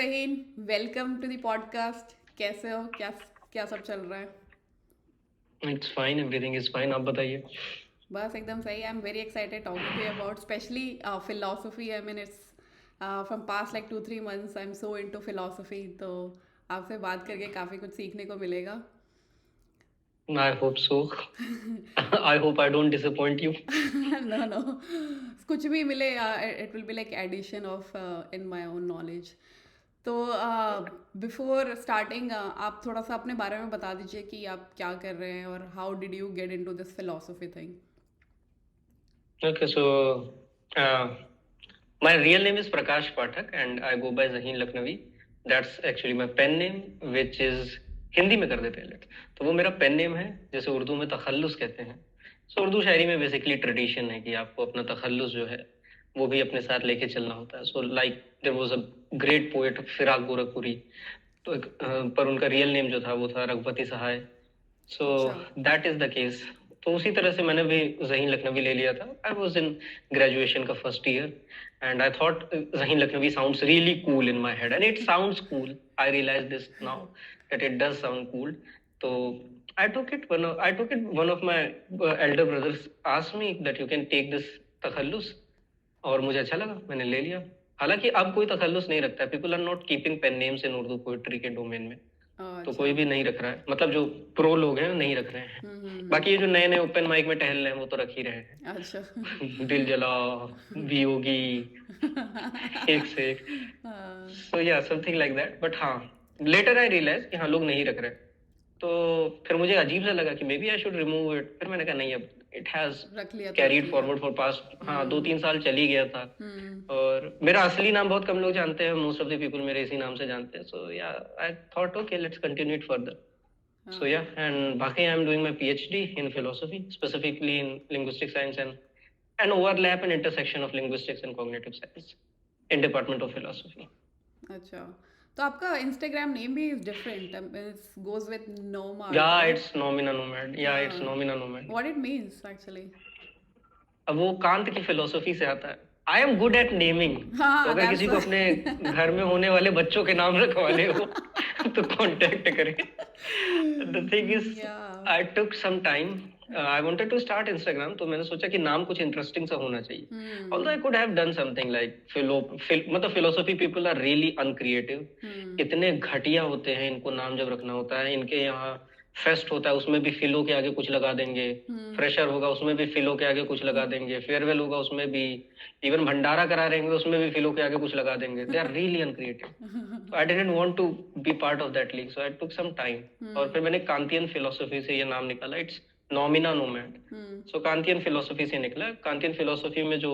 रहीन, welcome to the podcast. कैसे हो? क्या क्या सब चल रहा है? It's fine, everything is fine. आप बताइए। बस एकदम सही। I am very excited talking to you about specially philosophy. I mean it's from past like 2-3 months I am so into philosophy. तो आपसे बात करके काफ़ी कुछ सीखने को मिलेगा। I hope so. I hope I don't disappoint you. No no, कुछ भी मिले it will be like addition of in my own knowledge. तो बिफोर स्टार्टिंग आप थोड़ा सा अपने बारे में बता दीजिए कि आप क्या कर रहे हैं और how did you get into this philosophy thing. Okay, so my real name is Prakash Pathak and I go by Zaheen Lakhnavi. That's actually my pen name, which is Hindi में कर देते हैं लेट। तो वो मेरा पेन नेम है, जैसे उर्दू में तखल्लुस कहते हैं। सो उर्दू शायरी में बेसिकली ट्रेडिशन है कि आपको अपना तखल्लुस जो है वो भी अपने साथ लेके चलना होता है। So like there was a great poet Firaq Gorakhpuri, तो पर उनका रियल नेम जो था वो था रघुपति सहाय। सो अच्छा। That is the case. तो उसी तरह से मैंने भी जहीन लखनवी ले लिया था। आई वॉज इन ग्रेजुएशन का first year and I thought Zaheen Lakhnavi sounds really cool in my head and it sounds cool. I realise this now that it does sound cool. तो I took it. One of my elder brothers asked me that you can take this तखल्लुस, और मुझे अच्छा लगा, मैंने ले लिया। हालांकि अब कोई तखल्लुस नहीं रखता है। People are not keeping pen names in Urdu poetry के डोमेन में। तो अच्छा। कोई भी नहीं रख रहा है, मतलब जो प्रो लोग हैं नहीं रख रहे हैं। बाकी ये जो नए नए ओपन माइक में टहल रहे हैं वो तो रख ही रहे अच्छा। हैं। दिल जला, वियोगी, एक से एक। सो या समथिंग लाइक दैट। बट हाँ, लेटर आई रियलाइज कि हाँ लोग नहीं रख रहे। तो फिर मुझे अजीब सा लगा कि maybe I should remove it. फिर मैंने कहा नहीं, अब इट हैज रख लिया तो रख कैरीड लिया। फॉरवर्ड फॉर पास्ट, हाँ, दो हम्म। तीन साल चल ही गया था। हम्म। और मेरा असली नाम बहुत कम लोग जानते हैं। मोस्ट ऑफ द पीपल मेरे इसी नाम से जानते हैं। सो या I thought okay, let's continue it further. So हाँ। yeah, and Bhake, I'm doing my PhD in philosophy, specifically in linguistic science and an overlap and intersection of linguistics and cognitive science in Department of Philosophy. अच्छा, तो आपका Instagram name भी is different, goes with nomad, Yeah, right? it's Nomina Nomad. Yeah, it's हाँ। Nomina Nomad. What it means actually? अब वो कांत की philosophy से आता है। I am good at naming. तो हाँ, अगर किसी दैट्स को अपने घर में होने वाले बच्चों के नाम रखवाने हो तो कांटेक्ट करें। The thing is, yeah. I took some time. I wanted to start Instagram, तो मैंने सोचा कि नाम कुछ इंटरेस्टिंग सा होना चाहिए। Although hmm. I could have done something like मतलब philosophy people are really uncreative. Hmm. इतने घटिया होते हैं, इनको नाम जब रखना होता है। इनके यहाँ फेस्ट होता है, उसमें भी फिलो के आगे कुछ लगा देंगे। हम्म। फ्रेशर होगा, उसमें भी फिलो के आगे कुछ लगा देंगे। फेयरवेल होगा, उसमें भी। इवन भंडारा करा रहे होंगे, उसमें भी फिलो के आगे कुछ लगा देंगे। They are really uncreative. So I didn't want to be part of that league, so I took some time. और हम्म। फिर मैंने कांतियन फिलोसफी से ये नाम निकाला। It's nomina nomad. Hmm. So Kantian philosophy से निकला। कांतियन फिलोसफी में जो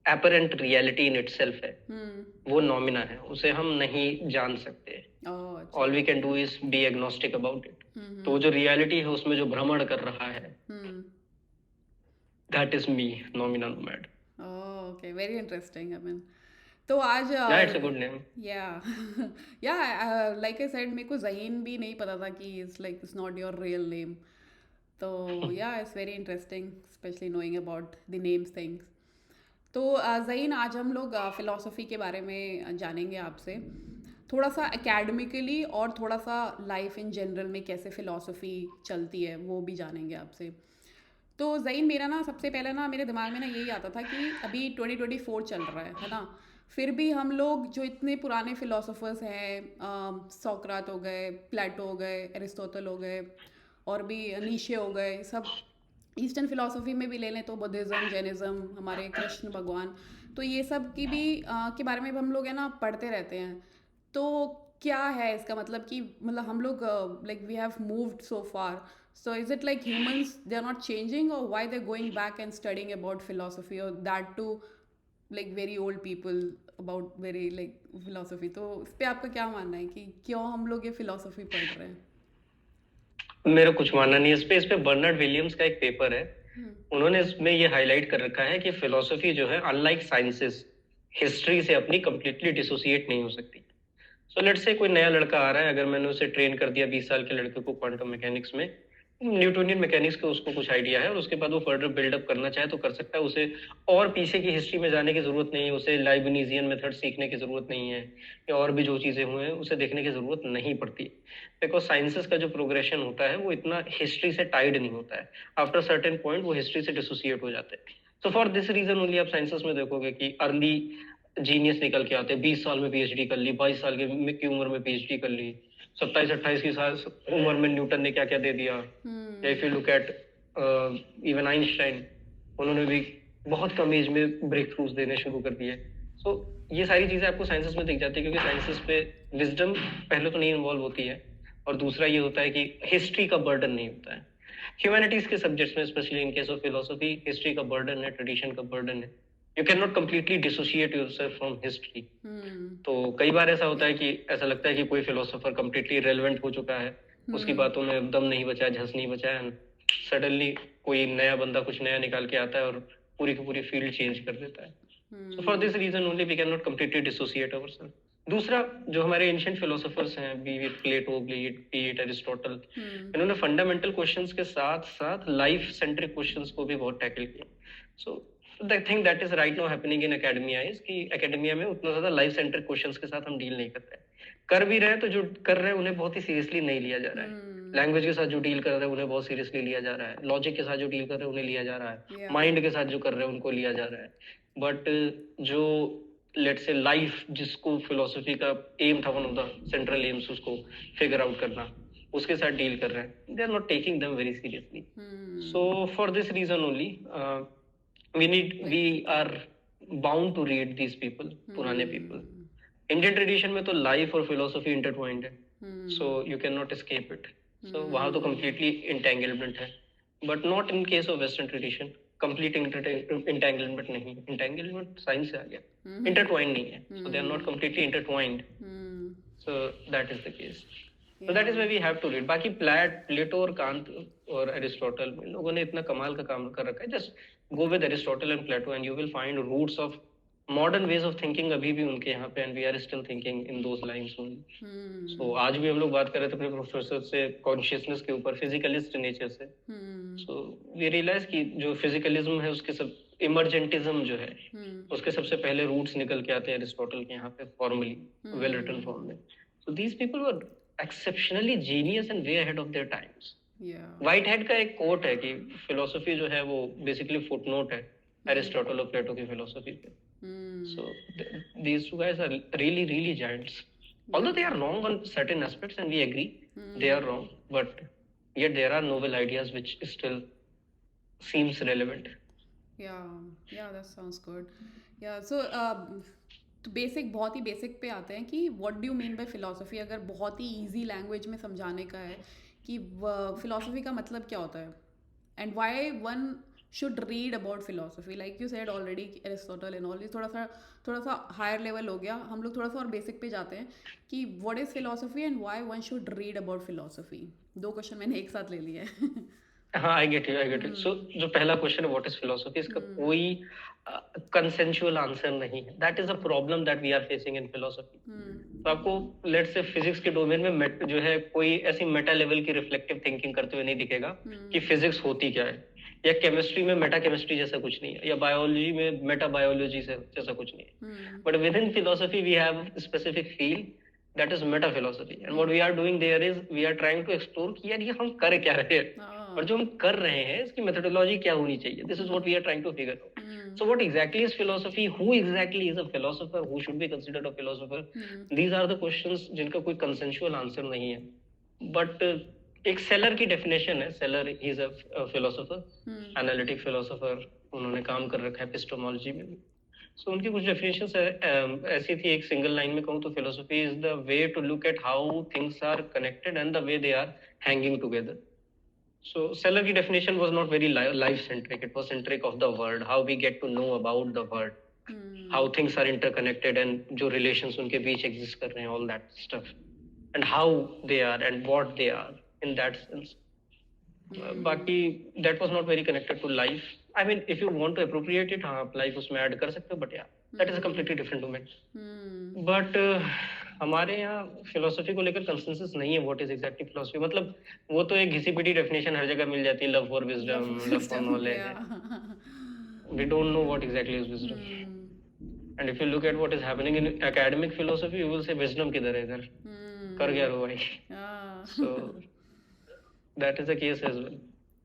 एपरेंट रियलिटी इन इटसेल्फ है हम्म। वो नॉमिना है, उसे हम नहीं जान सकते। ओह अच्छा। All we can do is be agnostic about it. तो वो हम्म। जो रियलिटी है उसमें जो भ्रमण कर रहा है, hmm. That is me, nomina nomad. Oh okay, very interesting. I mean, तो आज या इट्स अ गुड नेम। या या लाइक आई सेड, मेरे को ज़हीन भी नहीं पता था कि it's like it's not your real name. तो या it's very interesting, specially knowing about the names things. तो ज़हीन, आज हम लोग फ़िलासफ़ी के बारे में जानेंगे आपसे, थोड़ा सा एकेडमिकली और थोड़ा सा लाइफ इन जनरल में कैसे फ़िलासफ़ी चलती है वो भी जानेंगे आपसे। तो ज़हीन, मेरा ना सबसे पहले ना मेरे दिमाग में ना यही आता था कि अभी 2024 चल रहा है ना? फिर भी हम लोग जो इतने पुराने फ़िलासफ़र्स हैं, सोक्रात हो गए, प्लेटो हो गए, एरिस्टोटल हो गए, और भी नीशे हो गए, सब ईस्टर्न फिलोसफी में भी ले लें तो बुद्धिज़्म, जैनिज़्म, हमारे कृष्ण भगवान, तो ये सब की भी के बारे में भी हम लोग है ना पढ़ते रहते हैं। तो क्या है इसका मतलब कि मतलब हम लोग like we have moved so far, so is it like humans they're not changing, or why they're going back and studying about philosophy, or that too like very old people about very like philosophy? तो इस पे आपका क्या मानना है कि क्यों हम लोग ये philosophy पढ़ रहे हैं? मेरा कुछ मानना नहीं है इस पे बर्नार्ड विलियम्स का एक पेपर है। हम्म। उन्होंने इसमें ये हाईलाइट कर रखा है कि फिलोसफी जो है अनलाइक साइंसेस हिस्ट्री से अपनी कंप्लीटली डिसोसिएट नहीं हो सकती। सो लेट्स से कोई नया लड़का आ रहा है, अगर मैंने उसे ट्रेन कर दिया 20 साल के लड़के को क्वांटम मैकेनिक्स में, न्यूटोनियन मैकेनिक्स का उसको कुछ आइडिया है और उसके बाद वो फर्दर बिल्डअप करना चाहे तो कर सकता है। उसे और पीछे की हिस्ट्री में जाने की जरूरत नहीं है, उसे लाइबनिजियन मेथड सीखने की जरूरत नहीं है, या और भी जो चीजें हुए हैं उसे देखने की जरूरत नहीं पड़ती, बिकॉज साइंसेस का जो प्रोग्रेशन होता है वो इतना हिस्ट्री से टाइड नहीं होता है। आफ्टर सर्टेन पॉइंट वो हिस्ट्री से डिसोसिएट हो जाते हैं। So for this reason only आप साइंसेस में देखोगे कि अर्ली जीनियस निकल के आते हैं, 20 साल में पीएचडी कर ली, 22 साल की उम्र में पीएचडी कर ली, 27-28 की साल उम्र में न्यूटन ने क्या क्या दे दिया। या if you look eight even Einstein, उन्होंने भी बहुत कम एज में ब्रेक थ्रूज देने शुरू कर दिए। सो ये सारी चीजें आपको साइंसेस में दिख जाती है, क्योंकि साइंसेस पे विजडम पहले तो नहीं इन्वॉल्व होती है, और दूसरा ये होता है कि हिस्ट्री का बर्डन नहीं होता है। ह्यूमैनिटीज के सब्जेक्ट्स में specially in case of philosophy history का बर्डन है, ट्रेडिशन का बर्डन है। You can not completely dissociate yourself from history. तो कई बार ऐसा होता है कि ऐसा लगता है कि कोई फिलोसोफर कम्प्लीटली रेलेवेंट हो चुका है, उसकी बातों में दम नहीं बचा, झस नहीं बचा है, सडनली कोई नया बंदा कुछ नया निकाल के आता है और पूरी की पूरी फील्ड चेंज कर देता है। So for this reason only we can not completely dissociate ourselves. दूसरा, जो हमारे एंशिएंट फिलोसोफर्स हैं, be it Plato, be it Aristotle, इन्होंने फंडामेंटल क्वेश्चंस के साथ साथ लाइफ सेंट्रिक क्वेश्चंस को भी बहुत टैकल किया। So the thing that is right now happening in academia is कि एकेडमिया में उतना ज्यादा लाइफ सेंट्रिक क्वेश्चंस के साथ हम डील नहीं कर रहे। कर भी रहे हैं तो जो कर रहे हैं उन्हें बहुत ही सीरियसली नहीं लिया जा रहा है। लैंग्वेज के साथ जो डील कर रहे हैं उन्हें बहुत सीरियसली लिया जा रहा है, लॉजिक के साथ जो डील कर रहे हैं उन्हें लिया जा रहा है, माइंड के साथ जो कर रहे हैं उनको लिया जा रहा है। बट जो लेट्स से लाइफ, जिसको फिलोसफी का एम था, one of the central AIIMS उसको फिगर आउट करना, उसके साथ डील कर रहे हैं, दे are not taking them very seriously. So for this reason only we are bound to read these people, पुराने people. इंडियन ट्रेडिशन में तो लाइफ और फिलोसफी इंटरट्वाइंड है, so you can not escape it. सो वहां तो कम्प्लीटली इंटेंगलमेंट है, but not in case of western tradition. Complete entanglement नहीं, entanglement science से आ गया, इंटरट्वाइंड नहीं है, so they are not completely intertwined. So that is the case. So that is why we have to read. बाकी प्लेटो और कांत और Aristotle, इन लोगों ने इतना कमाल का काम कर रखा है। Just go with Aristotle and Plato and you will find roots of modern ways of thinking अभी भी उनके यहाँ पे, and we are still thinking in those lines only. So आज भी हम लोग बात कर रहे थे अपने प्रोफेसर से कॉन्शियसनेस के ऊपर, फिजिकलिस्ट नेचर से। सो वी रियलाइज कि जो फिजिकलिज्म है उसके सब इमरजेंटिज्म जो है उसके सबसे पहले रूट्स निकल के आते हैं एरिस्टोटल के यहाँ पे, फॉर्मली वेल रिटन फॉर्म में। So these people were exceptionally genius and way ahead of their times. Whitehead का एक कोट है कि फिलोसफी जो है वो बेसिकली फुटनोट है एरिस्टोटल और प्लेटो की फिलोसफी पे। So these two guys are really really giants. Although they are wrong on certain aspects and we agree they are wrong, but yet there are novel ideas which still seems relevant. Yeah, that sounds good. Yeah, so तो basic, बहुत ही basic पे आते हैं कि what do you mean by philosophy. अगर बहुत ही easy language में समझाने का है कि फिलोसफी का मतलब क्या होता है, and why one should read about philosophy, like you said already Aristotle and all, ये थोड़ा सा हायर लेवल हो गया। हम लोग थोड़ा सा और बेसिक पे जाते हैं कि what is philosophy and why one should read about philosophy. 2 question मैंने एक साथ ले लिए हैं। हाँ, आई गेट यू। सो जो पहला क्वेश्चन है व्हाट इज फिलोसफी, इसका कोई कंसेंशुअल आंसर नहीं है। That is a problem that we are facing in philosophy. तो आपको लेट्स से फिजिक्स के डोमेन में जो है कोई ऐसी मेटा लेवल की रिफ्लेक्टिव थिंकिंग करते हुए नहीं दिखेगा कि फिजिक्स होती क्या है, या केमिस्ट्री में मेटा केमिस्ट्री जैसा कुछ नहीं है, या बायोलॉजी में मेटा बायोलॉजी जैसा कुछ नहीं है। But within philosophy we have specific field that is meta philosophy, and what we are doing there is we are trying to explore कि यार ये हम कर क्या रहे हैं, और जो हम कर रहे हैं इसकी मेथोडोलॉजी क्या होनी चाहिए। This is what we are trying to figure out. So what exactly is philosophy? Who exactly is a philosopher? Who should be considered a philosopher? These are the questions जिनका कोई consensual answer नहीं है। But एक seller की definition है, seller he is a philosopher, analytic philosopher, उन्होंने काम कर रखा है एपिस्टेमोलॉजी में भी। सो उनकी कुछ डेफिनेशंस ऐसी थी, एक सिंगल लाइन में कहूँ तो philosophy is the way to look at how things are connected and the way they are hanging together. So Sellar की definition was not very life centric, it was centric of the world, how we get to know about the world, how things are interconnected and जो relations उनके बीच exist कर रहे हैं, all that stuff, and how they are and what they are in that sense. बाकी that was not very connected to life. I mean, if you want to appropriate it, हाँ, आप life उसमें add कर सकते हो, but yeah, that is a completely different domain. But हमारे यहाँ philosophy को लेकर कंसेंसस नहीं है, व्हाट इज एग्जैक्टली फिलोसफी, मतलब वो तो एक घिसी पिटी डेफिनेशन हर जगह मिल जाती है, love for Love wisdom, love for system, knowledge, yeah. We don't know what exactly is wisdom. Hmm. And if you look at what is happening in academic philosophy, you will say wisdom किधर है इधर, कर गया Hmm. रो भाई. Yeah. So that is the case as well.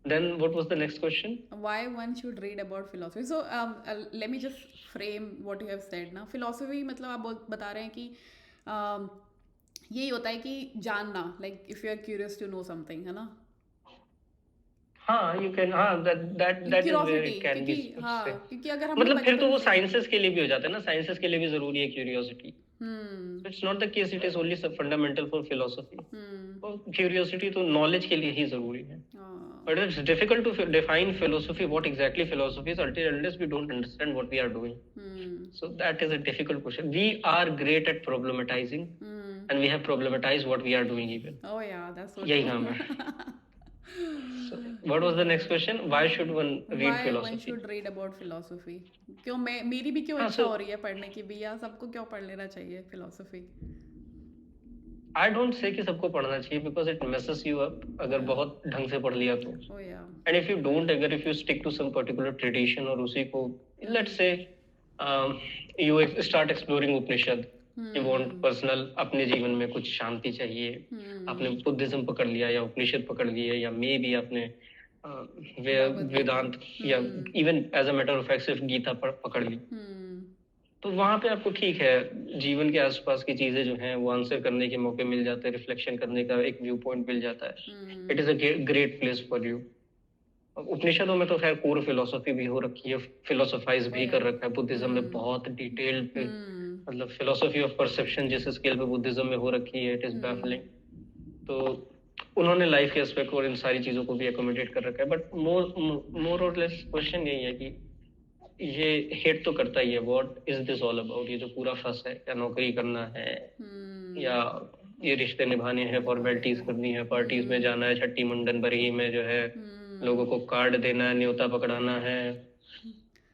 Then what was the next question? Why one should read about philosophy? So let me just frame what you have said ना. Philosophy मतलब आप बता रहे हैं कि um, यही होता है कि जानना, like if you are curious to know something, है ना? हाँ, you can, हाँ, that is where curiosity, it can be, क्योंकि हाँ, say. क्योंकि अगर हम लोग मतलब फिर तो बचपन वो से साइंसेस के लिए भी हो जाता है ना, साइंसेस के लिए भी जरूरी है curiosity. Hmm So it's not the case, it is only fundamental for philosophy. हम्म तो क्यूरियोसिटी तो नॉलेज के लिए ही जरूरी है. हाँ, But it's difficult to define philosophy, what exactly philosophy is, until unless we don't understand what we are doing. Hmm So that is a difficult question. We are great at problematizing, hmm and we have problematized what we are doing even. oh yeah, that's so यही true. काम है. So what was the next Yeah. question? Why should one read Why one philosophy? should read about philosophy? क्यों मेरी भी क्यों हाँ, इच्छा so हो रही है पढ़ने की, भैया सबको क्यों पढ़ लेना चाहिए फिलोसफी? I don't say कि सबको पढ़ना चाहिए, because it messes you up अगर बहुत ढंग से पढ़ लिया तो. Oh yeah. And if you don't, अगर if you stick to some particular tradition और उसी को, let's say you start exploring Upanishad, you want personal, अपने जीवन में कुछ शांति चाहिए, आपने बुद्धिज्म पकड़ लिया या उपनिषद पकड़ लिए, या मे बी आपने भगवद गीता. वेदांत, या even as a matter of fact सिर्फ गीता पकड़ ली, तो वहां पे आपको ठीक है, जीवन के आसपास की चीजें जो हैं वो आंसर करने के मौके मिल जाते हैं, रिफ्लेक्शन करने का एक व्यू पॉइंट मिल जाता है. It is a great place for you. उपनिषदों में तो खैर कोर फिलोसफी भी हो रखी है, फिलोसोफाइज भी कर रखा है. बुद्धिज्म में बहुत डिटेल्ड पे, मतलब फिलोसफी ऑफ परसेप्शन जिस स्केल पे बुद्धिज्म में हो रखी है, इट इज बैफलिंग. तो उन्होंने लाइफ के एस्पेक्ट और इन सारी चीजों को भी एकोमोडेट कर रखा है. बट मोर और लेस क्वेश्चन यही है कि ये हिट तो करता ही है, what is this all about, ये जो पूरा फंस है, क्या नौकरी करना है, या ये रिश्ते निभाने हैं, फॉर्मेलिटीज करनी है, पार्टीज में जाना है, छठी मुंडन बरही में जो है लोगों को कार्ड देना है, न्योता पकड़ाना है,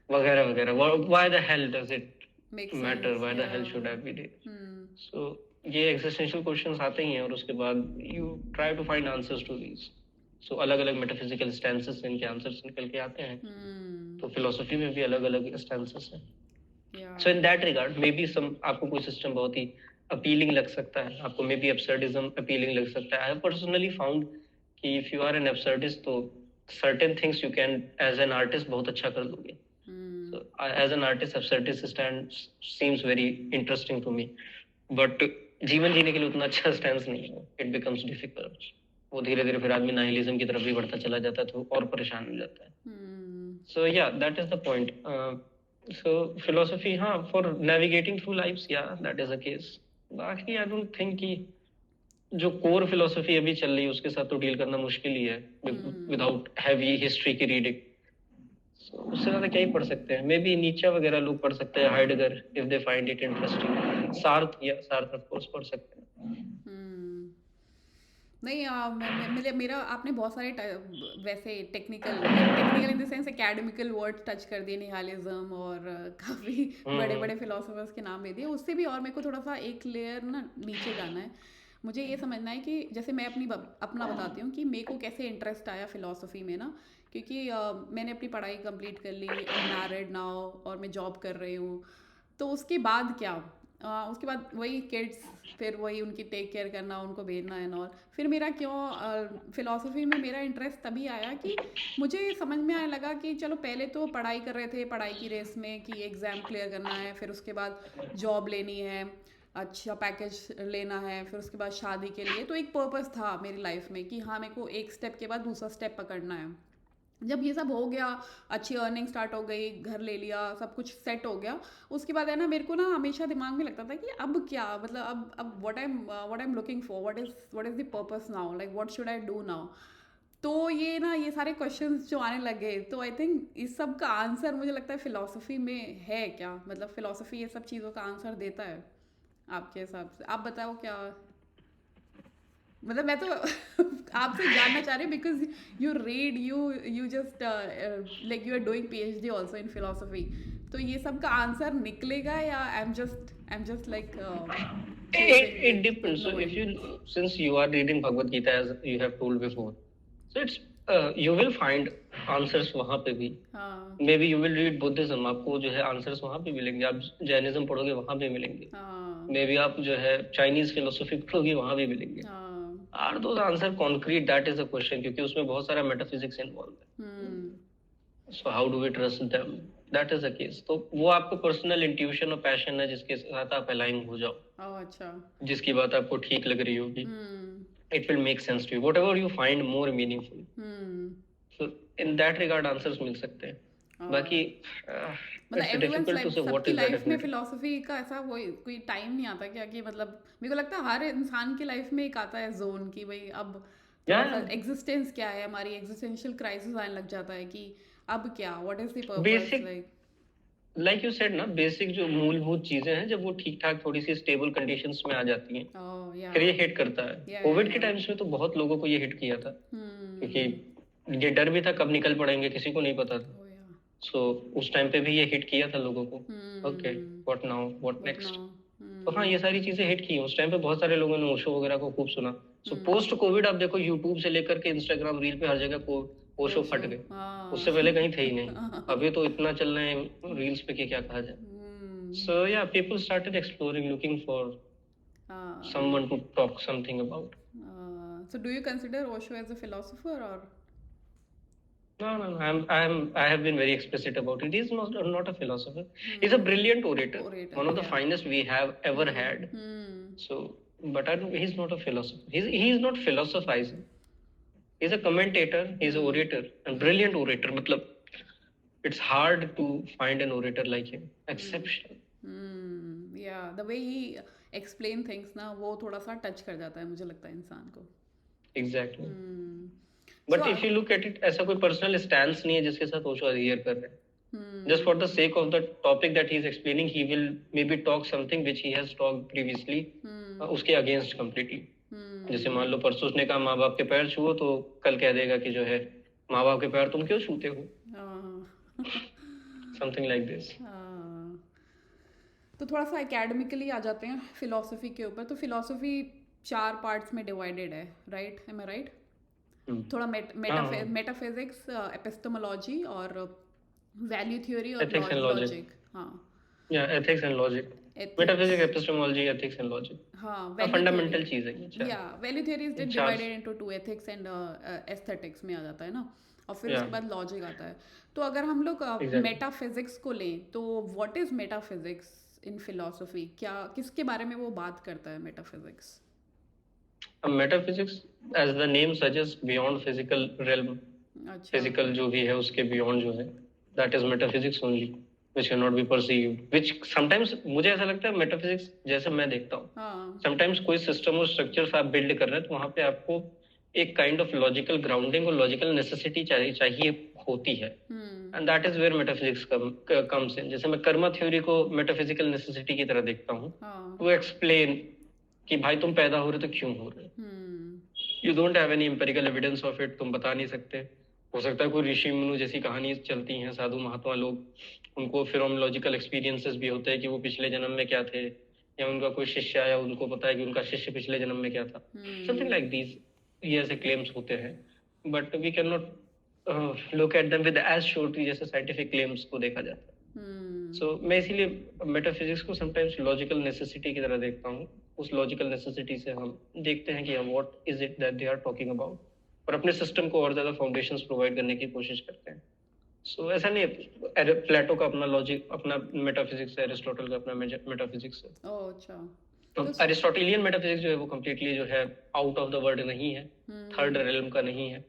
वगैरह वगैरह. Why the hell does it matter, why the hell should I be there? So ये एग्जिस्टेंशियल क्वेश्चंस आते ही हैं, और उसके बाद you try to find answers to these. So अलग अलग मेटाफिजिकल स्टैंसेस से इनके आंसर्स निकल के आते हैं. तो फिलोसफी में भी अलग अलग स्टैंसेस हैं. So in that regard maybe some, आपको कोई सिस्टम बहुत ही अपीलिंग लग सकता है, आपको मे बी एब्सर्डिज्म अपीलिंग लग सकता है. आई हैव पर्सनली फाउंड कि if you are an absurdist, तो certain things you can as an artist बहुत अच्छा कर लोगे. So as an artist, absurdist stand seems very interesting to me. But जीवन जीने के लिए उतना अच्छा स्टैंस नहीं है. It becomes difficult. वो धीरे धीरे फिर आदमी नाइलिज्म की तरफ भी बढ़ता चला जाता है, तो और परेशान हो जाता है. So yeah, that is the point. So philosophy, हाँ, for navigating through lives, yeah, that is the case. बाकी I don't think कि जो कोर फिलोसफी अभी चल रही है उसके साथ तो डील करना मुश्किल ही है, विदाउट हैवी हिस्ट्री की रीडिंग. उससे ज्यादा क्या ही पढ़ सकते हैं. मे बी नीचा वगैरह लोग पढ़ सकते हैं, Heidegger, if they find it interesting. सार्थ, या सार्थ ऑफ कोर्स पढ़ सकते हैं. नहीं मेरा आपने बहुत सारे वैसे technical in the sense academical word touch कर दिए, निहालिज्म और काफ़ी बड़े बड़े फिलोसोफर्स के नाम दे दिए. उससे भी और मेरे को थोड़ा सा एक लेयर ना नीचे जाना है. मुझे ये समझना है कि जैसे मैं अपना बताती हूँ कि मेरे को कैसे इंटरेस्ट आया फ़िलासफ़ी में ना, क्योंकि मैंने अपनी पढ़ाई कंप्लीट कर ली, मैरिड नाउ, और मैं जॉब कर रही हूँ. तो उसके बाद क्या, उसके बाद वही किड्स, फिर वही उनकी टेक केयर करना, उनको भेजना एंड ऑल. फिर मेरा क्यों फ़िलासफ़ी में मेरा इंटरेस्ट तभी आया कि मुझे समझ में आने लगा कि चलो पहले तो पढ़ाई कर रहे थे, पढ़ाई की रेस में कि एग्ज़ाम क्लियर करना है, फिर उसके बाद जॉब लेनी है, अच्छा पैकेज लेना है, फिर उसके बाद शादी के लिए. तो एक पर्पस था मेरी लाइफ में कि हाँ मेरे को एक स्टेप के बाद दूसरा स्टेप पकड़ना है. जब ये सब हो गया, अच्छी अर्निंग स्टार्ट हो गई, घर ले लिया, सब कुछ सेट हो गया, उसके बाद है ना मेरे को ना हमेशा दिमाग में लगता था कि अब क्या, मतलब अब what I am looking for, what is the purpose now, like what should I do now. तो ये ना ये सारे क्वेश्चंस जो आने लगे, तो आई थिंक इस सब का आंसर मुझे लगता है फ़िलासफ़ी में है क्या, मतलब फ़िलासफ़ी ये सब चीज़ों का आंसर देता है आपके हिसाब से. आप बताओ क्या, मतलब मैं तो आपसे जानना चाह रही हूँ because you read, you just like you are doing PhD also in philosophy. तो ये सब का आंसर निकलेगा या आई I'm just like It, chasing it it, depends. So if knowing. since you are reading Bhagavad Gita as you have told before, so it's you will find answers वहाँ पे भी. हाँ Maybe you will read Buddhism, आपको जो है answers वहाँ पे मिलेंगे. आप जैनिज्म पढ़ोगे वहाँ पे मिलेंगे. हाँ Maybe आप जो है Chinese philosophy पढ़ोगे वहाँ भी मिलेंगे. हाँ Are those answer concrete? That is the question, क्योंकि उसमें बहुत सारा metaphysics involved है. हम्म So how do we trust them? That is the case. तो वो आपको पर्सनल इंट्यूशन और पैशन है जिसके साथ आप अलाइन हो जाओ, अच्छा जिसकी बात आपको ठीक लग रही होगी. हम्म It will make sense to you. Whatever you find more meaningful. Hmm So in that regard, answers मिल सकते हैं. बाकी मतलब it's everyone's difficult to life say what सबकी is the लाइफ में definition. फिलोसफी का ऐसा कोई टाइम नहीं आता क्या कि मतलब मेरे को लगता है हर इंसान की लाइफ में एक आता है जोन कि भाई अब थोड़ा सा Yeah, एग्जिस्टेंस क्या है, हमारी एग्जिस्टेंशियल क्राइसिस आने लग जाता है कि अब क्या, what is the purpose basic like. like you said ना, बेसिक जो मूलभूत चीजें हैं जब वो ठीक ठाक थोड़ी सी स्टेबल कंडीशंस में आ जाती हैं, ओह या फिर ये हिट करता है. या कोविड के टाइम्स में तो बहुत लोगों को ये हिट किया था, क्योंकि ये डर भी था कब निकल पड़ेंगे, किसी को नहीं पता था. ओह या सो उस टाइम पे भी ये हिट किया था लोगों को. Okay, hmm what now, what but next. Now तो हाँ, ये सारी चीजें हिट की. उस टाइम पे बहुत सारे लोगों ने ओशो वगैरह को खूब सुना. सो पोस्ट कोविड आप देखो, यूट्यूब से लेकर के इंस्टाग्राम रील पे हर जगह को ओशो फट गए. हाँ उससे पहले कहीं थे ही नहीं. अभी तो इतना चल रहे हैं रील्स पे कि क्या कहा जाए. So yeah, people started exploring, looking for someone to talk something about. So do you consider Osho as a philosopher or? No. I have been very explicit about it. He's not a philosopher. He's a brilliant orator. One of the finest we have ever had. So, but he's not a philosopher. He's not philosophizing. He's a commentator. He's an orator, a brilliant orator. मतलब, it's hard to find an orator like him. Exceptional. Yeah, the way he explain things ना वो थोड़ा सा touch कर जाता है मुझे लगता है इंसान को. Exactly. But if you look at it, ऐसा कोई personal stance नहीं है जिसके साथ ओशो adhere कर रहे हैं. Just for the sake of the topic that he is explaining, he will maybe talk something which he has talked previously, उसके against completely. जैसे मान लो परसों उसने कहा माँ बाप के पैर छुओ, तो कल कह देगा कि जो है माँ बाप के पैर तुम क्यों छूते हो. Something like this. तो थोड़ा सा एकेडमिकली आ जाते हैं फिलोसफी के ऊपर. तो फिलोसफी 4 पार्ट्स में डिवाइडेड है, राइट? एम आई राइट? थोड़ा मेटाफिजिक्स, एपिस्टेमोलॉजी और वैल्यू थ्योरी और Ethics and लॉजिक. logic. हाँ Yeah, ethics and logic. Metaphysics, epistemology, ethics and logic. हाँ फंडामेंटल चीज है. अच्छा. या value theory is divided into 2, ethics and aesthetics में आ जाता है ना, और फिर उसके बाद लॉजिक आता है. तो अगर हम लोग मेटाफिजिक्स को लें तो what is metaphysics in philosophy? क्या किसके बारे में वो बात करता है metaphysics? Metaphysics, as the name suggests, beyond physical realm. अच्छा Physical जो भी है उसके beyond जो है, that is metaphysics only, which cannot be perceived. Which sometimes मुझे ऐसा लगता है metaphysics जैसे मैं देखता हूँ. हाँ Sometimes कोई system और structures आप build कर रहे हैं तो वहाँ पे आपको एक kind of logical grounding और logical necessity चाहिए होती है. And that is where metaphysics comes in. जैसे मैं कर्मा थ्योरी को metaphysical necessity की तरह देखता हूँ. To explain कि भाई तुम पैदा हो रहे तो क्यों हो रहे. You don't have any empirical evidence of it. तुम बता नहीं सकते. हो सकता है कोई ऋषि मुनु जैसी कहानी चलती हैं, साधु महात्मा लोग, उनको फिनोमेनोलॉजिकल एक्सपीरियंसेस भी होते हैं कि वो पिछले जन्म में क्या थे, या उनका कोई शिष्य आया उनको पता है कि उनका शिष्य पिछले जन्म में क्या था. समथिंग लाइक दीज, ये ऐसे क्लेम्स होते हैं. But we can not look at them with as surety जैसे साइंटिफिक क्लेम्स को देखा जाता है. सो मैं इसीलिए मेटाफिजिक्स को समटाइम्स लॉजिकल नेसेसिटी की तरह देखता हूँ. उस लॉजिकल नेसेसिटी से हम देखते हैं कि what is it that they are talking about, और अपने सिस्टम को और ज्यादा फाउंडेशंस प्रोवाइड करने की कोशिश करते हैं. सो ऐसा नहीं है, प्लेटो का अपना लॉजिक, अपना मेटाफिजिक्स है, एरिस्टोटल का अपना मेटाफिजिक्स है. ओह अच्छा. तो एरिस्टोटेलियन मेटाफिजिक्स जो है वो कम्प्लीटली जो है आउट ऑफ द वर्ल्ड नहीं है, थर्ड रेल्म का नहीं है.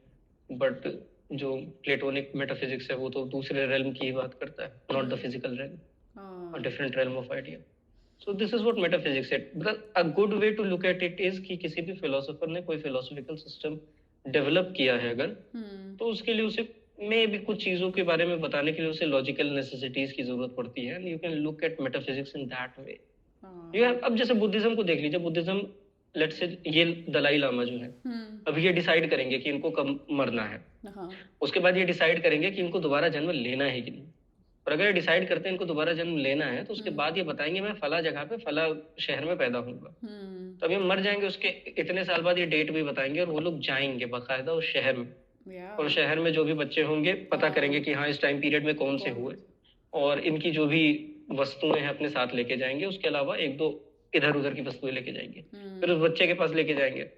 बट जो प्लेटोनिक मेटाफिजिक्स है वो तो दूसरे रेल्म की ही बात करता है, not the physical realm, a different realm of idea. So this is what metaphysics is. Because a good way to look at it is कि किसी भी फिलोसोफर ने कोई फिलोसॉफिकल सिस्टम डेवलप किया है अगर, तो उसके लिए उसे में भी कुछ चीजों के बारे में बताने के लिए उसे लॉजिकल नेसेसिटीज की जरूरत पड़ती है. You can look at metaphysics in that way. You have, अब जैसे बुद्धिज्म को देख लीजिए. बुद्धिज्म, लेट्स से ये दलाई लामा जो है, अभी ये डिसाइड करेंगे कि इनको कब मरना है. उसके बाद ये डिसाइड करेंगे कि इनको दोबारा जन्म लेना है कि नहीं. और अगर डिसाइड करते हैं इनको दोबारा जन्म लेना है तो उसके हम्म बाद ये बताएंगे मैं फला जगह पे फला शहर में पैदा होऊंगा। हम्म तो अभी हम मर जाएंगे उसके इतने साल बाद ये डेट भी बताएंगे और वो लोग जाएंगे बाकायदा उस शहर में। या और शहर में जो भी बच्चे होंगे पता करेंगे हाँ कि हाँ इस टाइम पीरियड में कौन से कौन हुए, और इनकी जो भी वस्तुएं हैं अपने साथ लेके जाएंगे, उसके अलावा एक दो इधर उधर की वस्तुएं लेके जाएंगे। फिर उस हम्म बच्चे के पास लेके जाएंगे,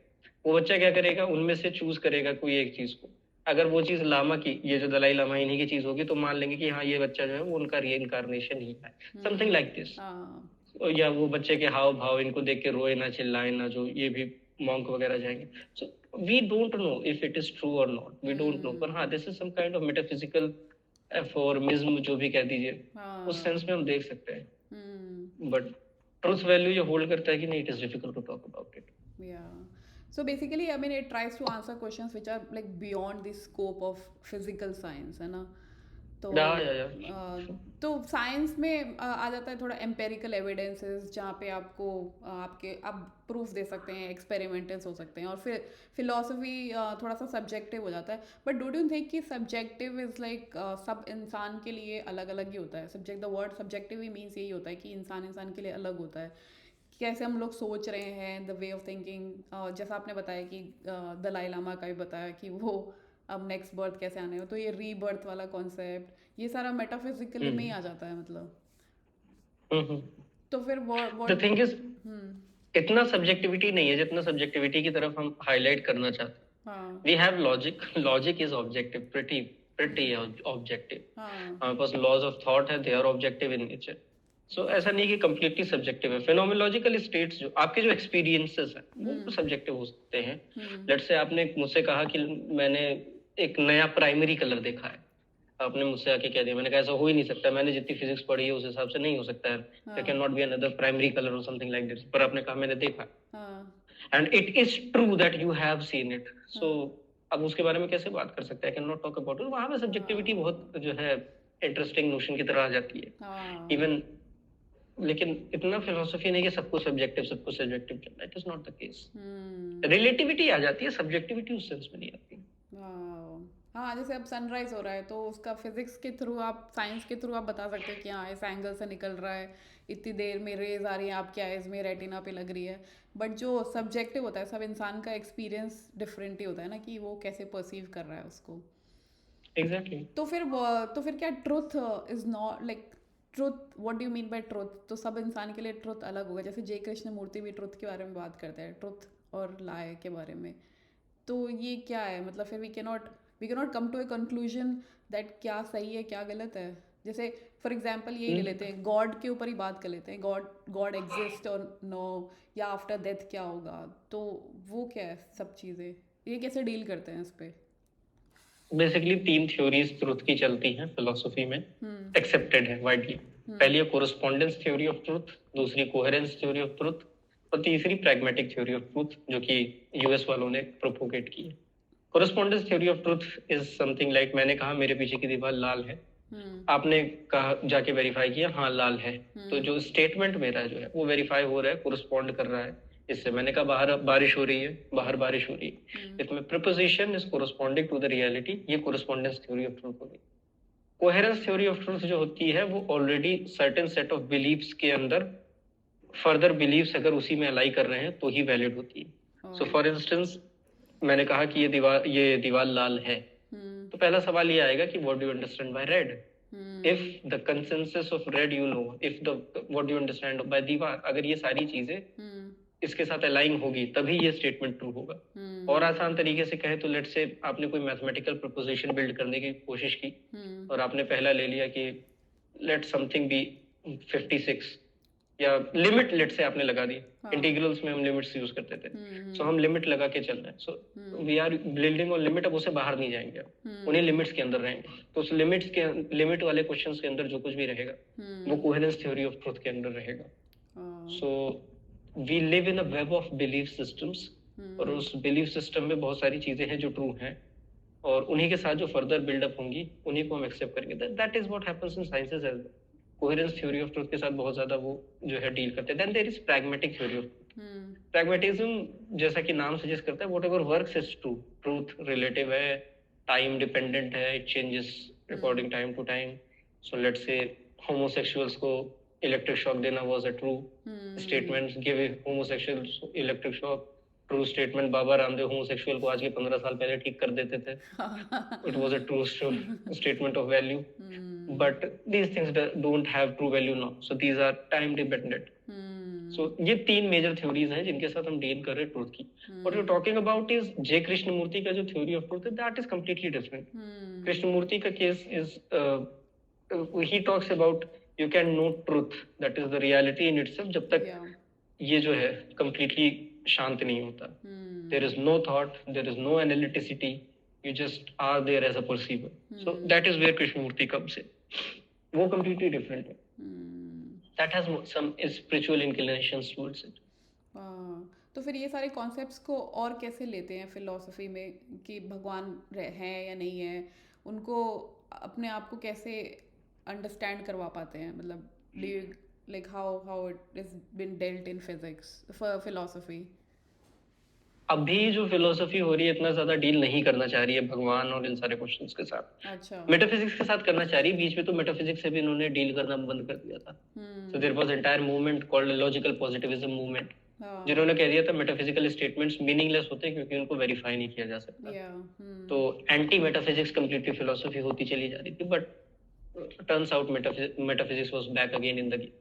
वो बच्चा क्या करेगा, उनमें से चूज करेगा कोई एक चीज को। अगर वो चीज लामा की, ये जो दलाई लामा इन्हीं की चीज होगी, तो मान लेंगे कि हाँ ये बच्चा जो है वो उनका री ही है, समथिंग लाइक दिस। हाँ या वो बच्चे के हाव भाव इनको देख के रोए ना चिल्लाए ना, जो ये भी मॉन्क वगैरह जाएंगे। So we don't know if it is true और नॉट, वी डोंट नो, पर हाँ this is some kind of metaphysical aphorism जो भी कह दीजिए, उस हाँ सेंस में हम देख सकते हम्म हैं। बट ट्रुथ वैल्यू ये होल्ड करता है कि नहीं, it is difficult to talk about it. Yeah. So basically, I mean, it tries to answer questions which are like beyond the scope of physical science, है ना? तो या तो साइंस में आ जाता है थोड़ा एम्पेरिकल एविडेंसेस, जहाँ पे आपको आपके आप प्रूफ दे सकते हैं, एक्सपेरिमेंटल्स हो सकते हैं, और फिर फिलोसफी थोड़ा सा सब्जेक्टिव हो जाता है। बट डोंट यू थिंक कि सब्जेक्टिव इज़ लाइक सब इंसान के लिए अलग अलग ही होता है? Subject the word subjective he means यही होता है कि इंसान इंसान के लिए अलग होता है। कैसे हम लोग सोच रहे हैं, द वे ऑफ थिंकिंग, जैसा आपने बताया कि दलाई लामा का भी बताया कि वो अब नेक्स्ट बर्थ कैसे आने हो, तो ये रीबर्थ वाला कॉन्सेप्ट, ये सारा मेटाफिजिकली में ही आ जाता है मतलब। हम्म। तो फिर द व्हाट थिंग इज, हम्म इतना सब्जेक्टिविटी नहीं है जितना सब्जेक्टिविटी की तरफ हम हाईलाइट करना चाहते हैं। हाँ We have logic. Logic is objective, pretty objective. हाँ हमारे पास laws of thought है, they are objective in nature. So ऐसा नहीं कि completely subjective है। Phenomenological states जो आपके जो experiences हैं वो हम्म subjective हो सकते हैं। हम्म Let's say आपने मुझसे कहा कि मैंने एक नया प्राइमरी कलर देखा है, आपने मुझसे आके कह दिया, मैंने कहा ऐसा हो ही नहीं सकता, मैंने जितनी फिजिक्स पढ़ी है उस हिसाब से नहीं हो सकता है, there हाँ cannot be another primary color or something like this, पर आपने कहा मैंने देखा, हाँ and it is true that you have seen it. So हाँ अब उसके बारे में कैसे बात कर सकते हैं, can not talk about it. वहां पे सब्जेक्टिविटी हाँ बहुत जो है इंटरेस्टिंग नोशन की तरह आ जाती है हाँ इवन। लेकिन इतना फिलोसफी नहीं कि सबको सब्जेक्टिव करना, it is not the case. Hmm relativity आ जाती है, सब्जेक्टिविटी उस सेंस में नहीं आती। वाओ। हाँ, जैसे अब सनराइज हो रहा है तो उसका फिजिक्स के थ्रू, आप साइंस के थ्रू आप बता सकते हैं कि हाँ इस एंगल से निकल रहा है, इतनी देर में रेज आ रही है आपके आइज में, रेटिना पे लग रही है। बट जो सब्जेक्टिव होता है, सब इंसान का एक्सपीरियंस डिफरेंट ही होता है ना, कि वो कैसे परसीव कर रहा है उसको। एग्जैक्टली। तो फिर क्या truth is not like truth, what do you mean by truth? तो सब इंसान के लिए ट्रुथ अलग होगा, जैसे जय कृष्ण मूर्ति भी ट्रुथ के बारे में बात करते हैं, ट्रुथ और लाए के बारे में। तो ये क्या है मतलब? फिर we can not come to a conclusion that क्या सही है क्या गलत है। जैसे फॉर एग्जांपल यही ले लेते हैं, गॉड के ऊपर ही बात कर लेते हैं, गॉड गॉड एग्जिस्ट और नो, या आफ्टर डेथ क्या होगा, तो वो क्या है सब चीज़ें, ये कैसे डील करते हैं इस पे? बेसिकली तीन थ्योरीज ट्रुथ की चलती हैं फिलोसफी में, हम्म एक्सेप्टेड है वाइडली। पहली है कोरस्पॉन्डेंस थ्योरी ऑफ ट्रुथ, दूसरी कोहेरेंस थ्योरी ऑफ ट्रुथ, और तीसरी प्रैग्मेटिक थ्योरी ऑफ ट्रुथ जो कि यूएस वालों ने प्रोपोगेट की है। Correspondence theory of truth is something like, मैंने कहा मेरे पीछे की दीवार लाल है, हम्म आपने कहा जाके वेरीफाई किया हाँ लाल है, तो हम्म जो स्टेटमेंट मेरा जो है वो वेरीफाई हो रहा है, कोरस्पॉन्ड कर रहा है इससे। मैंने कहा बाहर बारिश हो रही है, बाहर बारिश हो रही है, हम्म इसमें proposition is corresponding to the reality, ये कोरस्पॉन्डेंस थ्योरी ऑफ ट्रुथ होगी। कोहेरेंस थ्योरी ऑफ ट्रुथ जो होती है वो already certain set of beliefs के अंदर फर्दर बिलीफ्स अगर उसी में अलाई कर रहे हैं तो ही वैलिड होती है। सो फॉर इंस्टेंस मैंने कहा कि ये दीवार लाल है, हम्म तो पहला सवाल ये आएगा कि what do you understand by red. Hmm if the consensus of red you know, if the what do you understand by दीवार, अगर ये सारी चीजें हम्म इसके साथ अलाइन होगी तभी ये स्टेटमेंट ट्रू होगा। और आसान तरीके से कहे तो लेट्स से आपने कोई मैथमेटिकल प्रोपोजिशन बिल्ड करने की कोशिश की हम्म और आपने पहला ले लिया कि लेट समथिंग बी 56, या लिमिट लेट से आपने लगा दी, हाँ इंटीग्रल्स में हम लिमिट्स यूज करते थे, सो हम्म हम लिमिट लगा के चल रहे हैं, so we are building on limit. अब उससे बाहर नहीं जाएंगे, उन्हीं लिमिट्स के अंदर रहेंगे। तो उस लिमिट वाले क्वेश्चंस के अंदर जो कुछ भी रहेगा वो कोहेरेंस थ्योरी ऑफ ट्रुथ के अंदर रहेगा। So we live in a web of belief systems, और उस बिलीफ सिस्टम में बहुत सारी चीजें हैं जो ट्रू हैं, और उन्हीं के साथ जो फर्दर बिल्डअप होंगी उन्हीं को हम एक्सेप्ट करेंगे। That is what happens in sciences as well. Coherence theory of truth के साथ बहुत ज्यादा वो जो है डील करते हैं। Then there is pragmatic theory of truth. Pragmatism जैसा कि नाम सजेस्ट करता है, whatever works is true. Truth relative है, टाइम डिपेंडेंट है, it changes according time to time. So let's say homosexuals को electric shock देना was a true statement, give homosexuals electric shock, true statement. Baba Ramdev homosexual को आज के 15 साल पहले ठीक कर देते थे. It was a true statement of value. But these things don't have true value now. So these are time dependent. So ये 3 मेजर थ्योरीज हैं जिनके साथ हम डील कर रहे हैं ट्रूथ की. What you're talking about is J. Krishnamurti का जो theory of truth है, that is completely different. Krishnamurti का case is he talks about you can know truth, that is the reality in itself, जब तक ये जो है completely शांत नहीं होता. There is no thought, there is no analyticity, you just are there as a perceiver. So that is where Krishnamurti comes in. वो completely different है. That has some spiritual inclinations towards it. तो फिर ये सारे concepts को और कैसे लेते हैं फिलॉसफी में कि भगवान है या नहीं है, उनको अपने आप को कैसे अंडरस्टैंड करवा पाते हैं, मतलब like how it is been dealt in physics for philosophy. अभी जो फिलोसफी हो रही है इतना ज्यादा डील नहीं करना चाह रही है भगवान और इन सारे क्वेश्चंस के साथ. अच्छा. मेटाफिजिक्स के साथ करना चाह रही है. बीच में तो मेटाफिजिक्स से भी इन्होंने डील करना बंद कर दिया था. So there was entire movement called logical positivism movement, जिन्होंने कह दिया था मेटाफिजिकल स्टेटमेंट्स मीनिंगलेस होते हैं क्योंकि उनको वेरीफाई नहीं किया जा सकता. तो एंटी मेटाफिजिक्स कंप्लीटली फिलोसफी होती चली जा रही थी. But turns out metaphysics was back again in the game.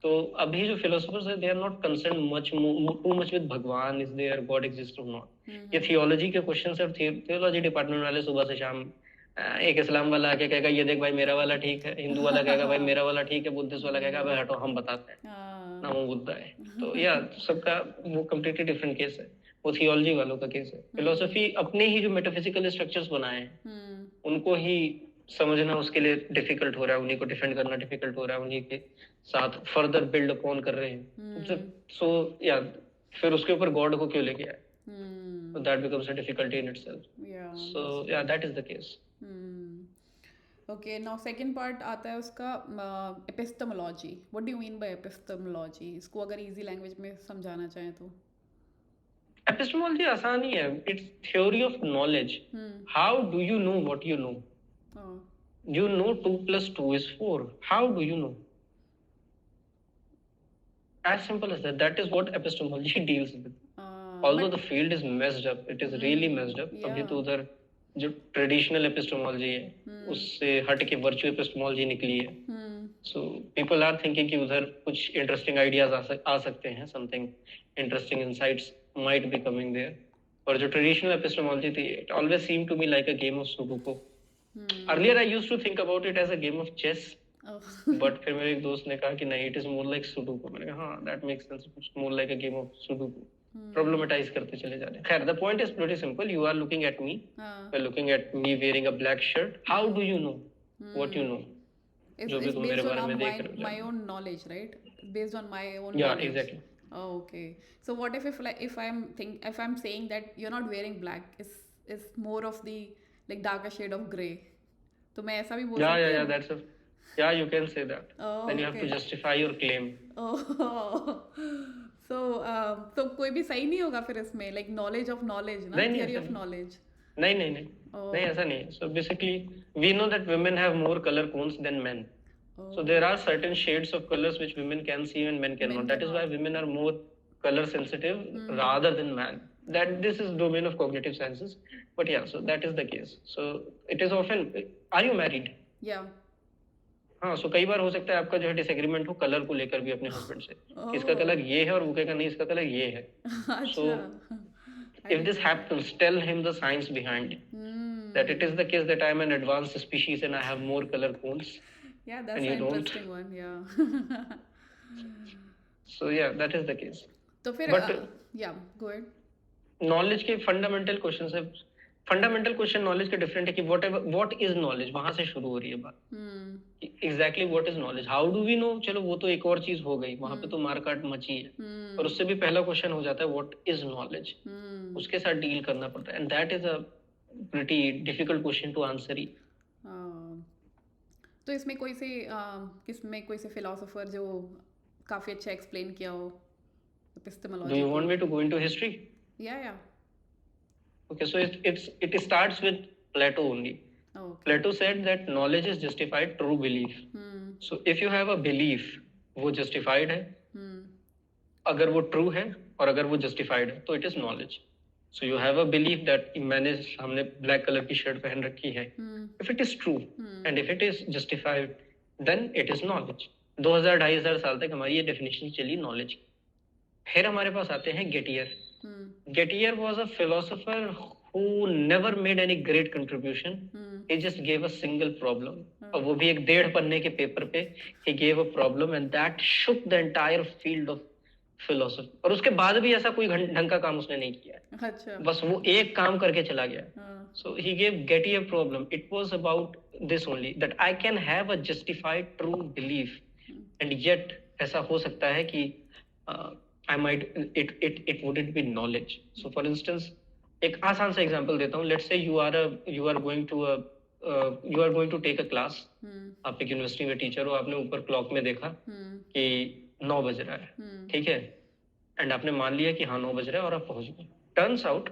तो अभी जो फिलोसोफर्स है, they are not concern too much with भगवान इज देयर, गॉड एग्जिस्ट और नॉट. ये थियोलॉजी के क्वेश्चंस है. थियोलॉजी डिपार्टमेंट वाले सुबह से शाम एक इस्लाम वाला आके कहेगा ये देख भाई मेरा वाला ठीक है, हिंदू वाला कहेगा भाई मेरा वाला ठीक है, बुद्धिस्ट वाला कहेगा भाई हटो हम बताते हैं ना वो बुद्धा है. तो या सबका वो कम्प्लीटली डिफरेंट केस है. वो थियोलॉजी वालों का केस है. फिलोसफी अपने ही जो मेटाफिजिकल स्ट्रक्चर्स बनाए हैं उनको ही समझना उसके लिए डिफिकल्ट हो रहा है, उन्हीं को डिफेंड करना डिफिकल्ट हो रहा है, उन्हीं के साथ फर्दर बिल्ड अपॉन कर रहे हैं. सो या फिर उसके ऊपर गॉड को क्यों लेके आए? So that becomes a difficulty in itself. So yeah, that is the case. Okay, now second part आता है उसका epistemology. What do you mean by epistemology? इसको अगर easy language में समझाना चाहें तो. Epistemology आसान ही है. It's theory of knowledge. How do you know what you know? You know 2 plus 2 is 4. How do you know? As simple as that. That is what epistemology deals with. Although the field is messed up, it is really messed up. अभी तो उधर जो traditional epistemology है उससे हट के virtual epistemology निकली है. सो पीपल आर थिंकिंग कि उधर कुछ इंटरेस्टिंग आइडियाज आ सकते हैं, something interesting insights might be coming there. और जो ट्रेडिशनल एपिस्टेमोलॉजी थी, it always seem to me like a game of sudoku. Earlier I used to think about it as a game of chess, but फिर मेरे एक दोस्त ने कहा कि नहीं, it is more like sudoku. मैंने कहा हाँ, that makes sense, it's more like a game of sudoku. Problematize करते चले जा रहे हैं. खैर, the point is pretty simple. You are looking at me. You are looking at me wearing a black shirt. How do you know what you know? जो भी तुम मेरे बारे में देख रहे हो. My own knowledge, right? Based on my own knowledge. Yeah, exactly. Oh, okay. So what if I'm saying that you're not wearing black, is more of the like darker shade of gray. तो मैं ऐसा भी बोल सकती हूँ. Yeah, that's a. Yeah, you can say that. Then you have to justify your claim. तो कोई भी सही नहीं होगा फिर इसमें, लाइक नॉलेज ऑफ नॉलेज ना, थियरी ऑफ नॉलेज. नहीं ऐसा नहीं. So basically we know that women have more color cones than men. So there are certain shades of colors which women can see and men cannot. That is why women are more color sensitive rather than man. That this is domain of cognitive sciences. But yeah, so that is the case. So it is often. Are you married? Yeah. हाँ, सो कई बार हो सकता है आपका जो है disagreement हो colour को लेकर भी अपने हस्बैंड से. इसका कलर ये है और वो कहेगा नहीं इसका कलर ये है. So if this happens, tell him the science behind it, that it is the case that I am an advanced species and I have more colour cones. Yeah, that's an interesting one. Yeah. So yeah, that is the case. तो फिर yeah, go ahead. Knowledge के fundamental questions है. Fundamental question knowledge के different है कि what is knowledge, वहां से शुरू हो रही है बात. Exactly what is knowledge, how do we know. चलो वो तो एक और चीज हो गई, वहां पे तो मारकाट मची है. और उससे भी पहला क्वेश्चन हो जाता है व्हाट इज नॉलेज. उसके साथ डील करना पड़ता है. And that is a pretty difficult question to answer ही. तो इसमें कोई से फिलोसोफर जो काफी अच्छा एक्सप्लेन किया हो epistemology. Do you want me to go into history? Yeah. Okay, so it starts with Plato only. Okay. Plato said that knowledge is justified true belief. So if you have a belief, वो justified है, अगर वो true है और अगर वो justified है तो it is knowledge. So you have a belief that हमने ब्लैक कलर की शर्ट पहन रखी है. If it is true and if it is justified then it is knowledge. 2000-2500 साल तक हमारी ये डेफिनेशन चली नॉलेज की. फिर हमारे पास आते हैं Gettier. Gettier was a philosopher who never made any great contribution. He just gave a single problem. और वो भी एक 1.5 पन्ने के पेपर पे he gave a problem and that shook the entire field of philosophy. और उसके बाद भी ऐसा कोई ढंग का काम उसने नहीं किया. अच्छा. बस वो एक काम करके चला गया. So he gave Getty a problem. It was about this only, that I can have a justified true belief and yet ऐसा हो सकता है कि I might it wouldn't be knowledge. So for instance, एक आसान सा एग्जांपल देता हूँ. Let's say you are going to take a class. आप एक यूनिवर्सिटी में टीचर हो. आपने ऊपर क्लॉक में देखा कि 9 बज रहा है. ठीक है. एंड आपने मान लिया कि हाँ 9 बज रहा है और आप पहुंच गए. टर्न्स आउट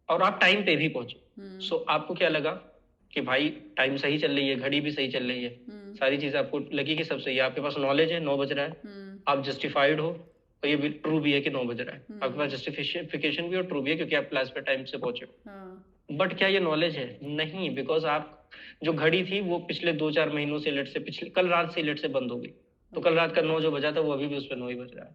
और आप टाइम पे भी पहुंचे. सो आपको क्या लगा कि भाई टाइम सही चल रही है, घड़ी भी सही चल रही है, सारी चीज आपको लगी कि सब सही है. आपके पास नॉलेज है 9 बज रहा है. आप जस्टिफाइड हो और ये भी ट्रू भी है कि 9 बज रहा है. आपके पास जस्टिफिकेशन भी और ट्रू भी है क्योंकि आप क्लास पे टाइम से पहुंचे. बट क्या ये नॉलेज है? नहीं. बिकॉज आप जो घड़ी थी वो पिछले 2-4 महीनों से लेट से पिछले कल रात से लेट से बंद हो गई. तो कल रात का 9 जो बजा था वो अभी भी उस पर 9 ही बज रहा है.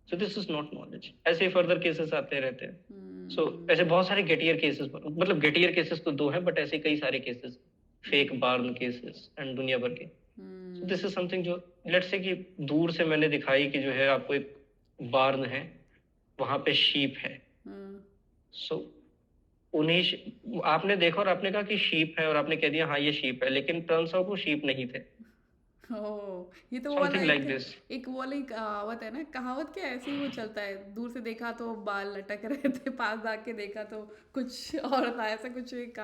So this is not knowledge. ऐसे ही फर्दर केसेस आते रहते हैं. सो ऐसे बहुत सारे गेटियर केसेस, मतलब गेटियर केसेस तो 2 हैं बट ऐसे कई सारे केसेस, फेक बार्न केसेस एंड दुनिया भर के. सो दिस इज समथिंग जो लेट्स से कि दूर से मैंने दिखाई कि जो है आपको एक बार्न है, वहां पे शीप है. सो उन्हीं आपने देखा और आपने कहा कि शीप है और आपने कह दिया हाँ ये शीप है, लेकिन टर्न्स आउट वो शीप नहीं थे. ये तो समथिंग लाइक दिस. एक वो वाली कहावत है ना. कहावत क्या ऐसे ही वो चलता है. दूर से देखा तो बाल लटक रहे थे, पास जाके देखा तो कुछ और था. ऐसा कुछ एक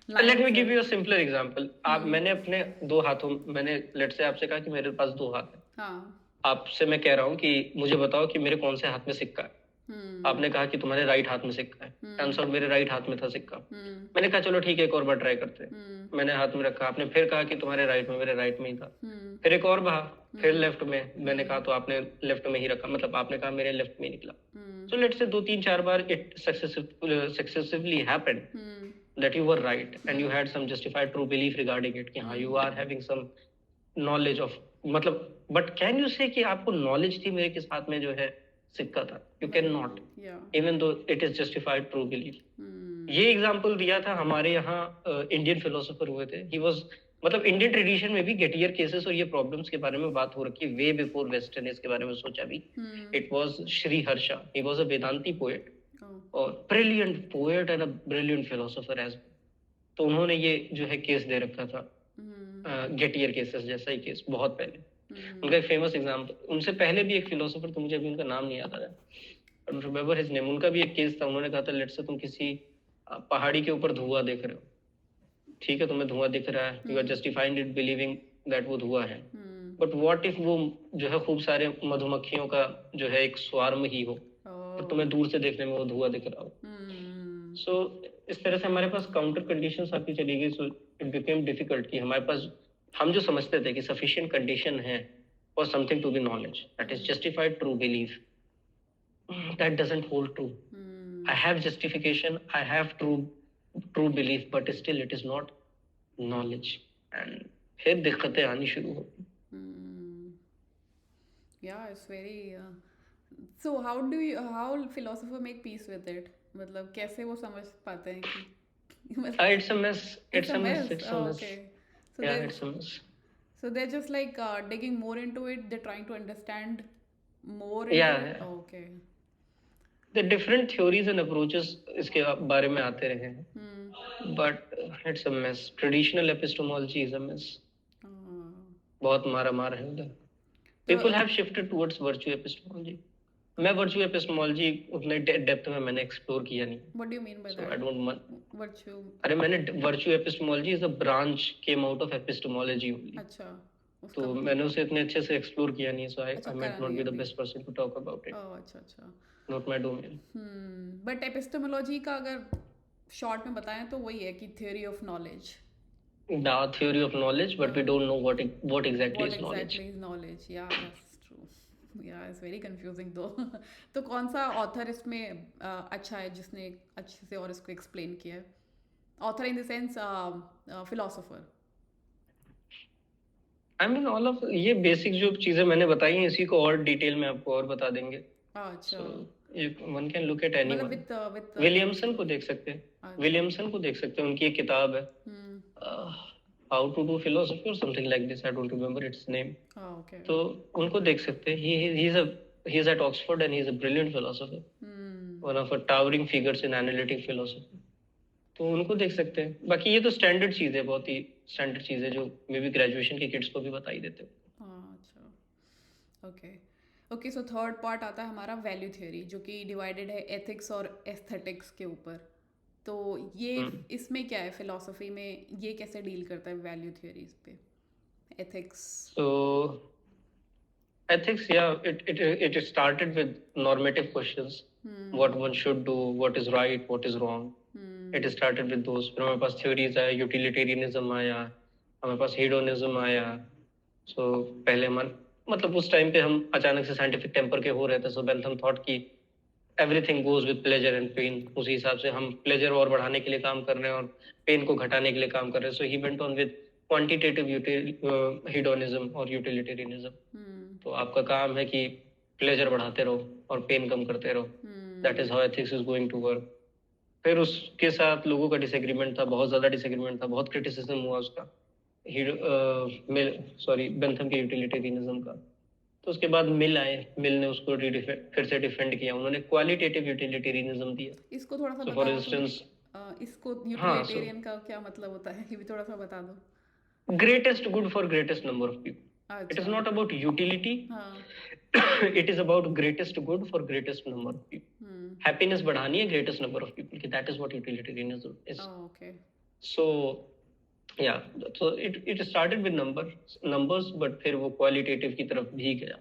let me give you a simpler example. मैंने अपने 2 हाथों, मैंने लेट से आपसे कहा कि मेरे पास 2 हाथ है. आपसे मैं कह रहा हूँ कि मुझे बताओ कि मेरे कौन से हाथ में सिक्का है. आपने कहा कि तुम्हारे राइट हाथ में सिक्का है. टर्न्स आउट मेरे राइट हाथ में था सिक्का. मैंने कहा चलो ठीक है एक और बार ट्राई करते हैं. मैंने हाथ में रखा. आपने फिर कहा कि तुम्हारे राइट में, मेरे राइट में ही था. फिर एक और बहा, फिर लेफ्ट में. मैंने कहा तो आपने लेफ्ट में ही रखा, मतलब आपने कहा मेरे लेफ्ट में ही निकला. So let's say 2-3-4 bar it successively happened that you were right and you had some justified true belief regarding it कि हाँ you are having some knowledge of, मतलब but can you say कि आपको knowledge थी मेरे किस हाथ में जो है सिक्का था? You cannot, even though it is justified true belief. ये एग्जाम्पल दिया था. हमारे यहाँ इंडियन फिलोसोफर हुए थे. ही वाज, मतलब इंडियन ट्रेडिशन में भी गेटियर केसेस और ये प्रॉब्लम्स के बारे में बात हो रखी है वे बिफोर वेस्टर्न इसके बारे में सोचा भी. It was Shri Harsha. He was a Vedanti poet और brilliant poet and a brilliant philosopher as. तो उन्होंने ये जो है केस दे रखा था, गेटियर केसेस जैसा ही केस बहुत पहले. उनका एक फेमस एग्जाम्पल, उनसे पहले भी एक फिलोसोफर, तो मुझे अभी उनका नाम नहीं याद आ रहा, रिमेंबर हिज नेम. उनका भी एक केस था. उन्होंने कहा था लेट्स से तुम किसी पहाड़ी के ऊपर धुआं देख रहे हो. ठीक है, तुम्हें धुआं दिख रहा है. You are justifying it believing that वो धुआं है. बट व्हाट इफ वो जो है खूब सारे मधुमक्खियों का जो है एक स्वार्म ही हो और तुम्हें दूर से देखने में वो धुआं दिख रहा हो. सो इस तरह से हमारे पास काउंटर कंडीशंस आती चली गई. सो इट बिकेम डिफिकल्ट कि हमारे पास, हम जो समझते थे कि सफिशिएंट कंडीशन है for something to be knowledge, that is justified true belief, that doesn't hold true. I have justification, I have true belief, but still it is not knowledge. And फिर दिक्कतें आनी शुरू होती. Yeah, it's very so how philosopher make peace with it? मतलब कैसे वो समझ पाते हैं कि it's a mess. It's a mess. Okay. So yeah, it's a mess. So they're just like digging more into it. They're trying to understand more yeah, into it. Okay. The different theories and approaches इसके बारे में आते रहे हैं. But it's a mess. Traditional epistemology is a mess. बहुत मारा मार है उधर. People have shifted towards virtue epistemology. मैं virtue epistemology उतने डेप्थ में मैंने एक्सप्लोर किया नहीं. What do you mean by that? I don't virtue. अरे मैंने virtue epistemology is a branch came out of epistemology only. अच्छा. तो मैंने उसे इतने अच्छे से एक्सप्लोर किया नहीं. So I might not be the best person to talk about it. Oh, अच्छा. Not my domain. But epistemology का अगर शॉर्ट में बताएं तो वही है कि theory of knowledge. The theory of knowledge, but we हाँ, don't know what exactly what is knowledge. exactly is knowledge? Yeah, that's true. Yeah, it's very confusing though. तो कौन सा ऑथर इसमें अच्छा है जिसने अच्छे से और इसको एक्सप्लेन किया है? Author in the sense philosopher. I mean all of ये बेसिक जो चीजें मैंने बताई हैं इसी को और डिटेल में आपको और बता देंगे. अच्छा, so one can look at मतलब एनीवन. विथ विलियमसन को देख सकते हैं. अच्छा. विलियमसन को देख सकते हैं, उनकी एक किताब है हम्म. हाउ टू डू फिलोसफी और something like this, I don't remember it's name. Okay. तो उनको देख सकते हैं. He is at Oxford and he is a brilliant philosopher, hmm. One of a towering figures in analytic philosophy. तो उनको देख सकते हैं. बाकी ये तो स्टैंडर्ड चीज है, बहुत ही स्टैंडर्ड चीज है जो मे बी ग्रेजुएशन के किड्स को भी बताई देते हो. हाँ, अच्छा. Okay. Okay, so third part आता है हमारा वैल्यू थ्योरी, जो कि डिवाइडेड है एथिक्स और एस्थेटिक्स के ऊपर. तो ये हम्म. इसमें क्या है फिलॉसफी में, ये कैसे डील करता है वैल्यू थ्योरीज पे, ethics? So ethics, yeah, it started with normative questions. Hmm. What one should do, what is right, what is wrong. It hmm. started with those. फिर हमारे पास theories आया, utilitarianism आया, हमारे पास hedonism आया. So पहले मतलब उस टाइम पे हम अचानक से साइंटिफिक टेम्पर के हो रहे थे. सो बेंथम थॉट कि everything goes with pleasure and pain. उसी हिसाब से हम प्लेजर और बढ़ाने के लिए काम कर रहे हैं और पेन को घटाने के लिए काम कर रहे हैं. So he went on with quantitative hedonism और यूटिलिटेरियनिज्म. हम्म. तो आपका काम है कि प्लेजर बढ़ाते रहो और पेन कम करते रहो. That is how ethics is going to work. फिर उसके साथ लोगों का डिसएग्रीमेंट था, बहुत ज्यादा डिसएग्रीमेंट था, बहुत क्रिटिसिज्म हुआ उसका, बेंथम के यूटिलिटेरियनिज्म का. तो उसके बाद मिल ने उसको फिर से डिफेंड किया. उन्होंने क्वालिटेटिव यूटिलिटेरियनिज्म दिया. इसको थोड़ा सा सो फॉर बताओ तो. इंस्टेंस, इसको हाँ, सो यूटिलिटेरियन का क्या मतलब होता है, ये भी थोड़ा सा बता दो. Greatest good for greatest number of people. It is अच्छा. नॉट अबाउट यूटिलिटी, हाँ. It is about greatest good for greatest number of people. Hmm. Happiness बढ़ानी है ग्रेटेस्ट नंबर ऑफ पीपल की. That is what utilitarianism is. Okay. So yeah, so it started with numbers, but फिर वो qualitative की तरफ भी गया.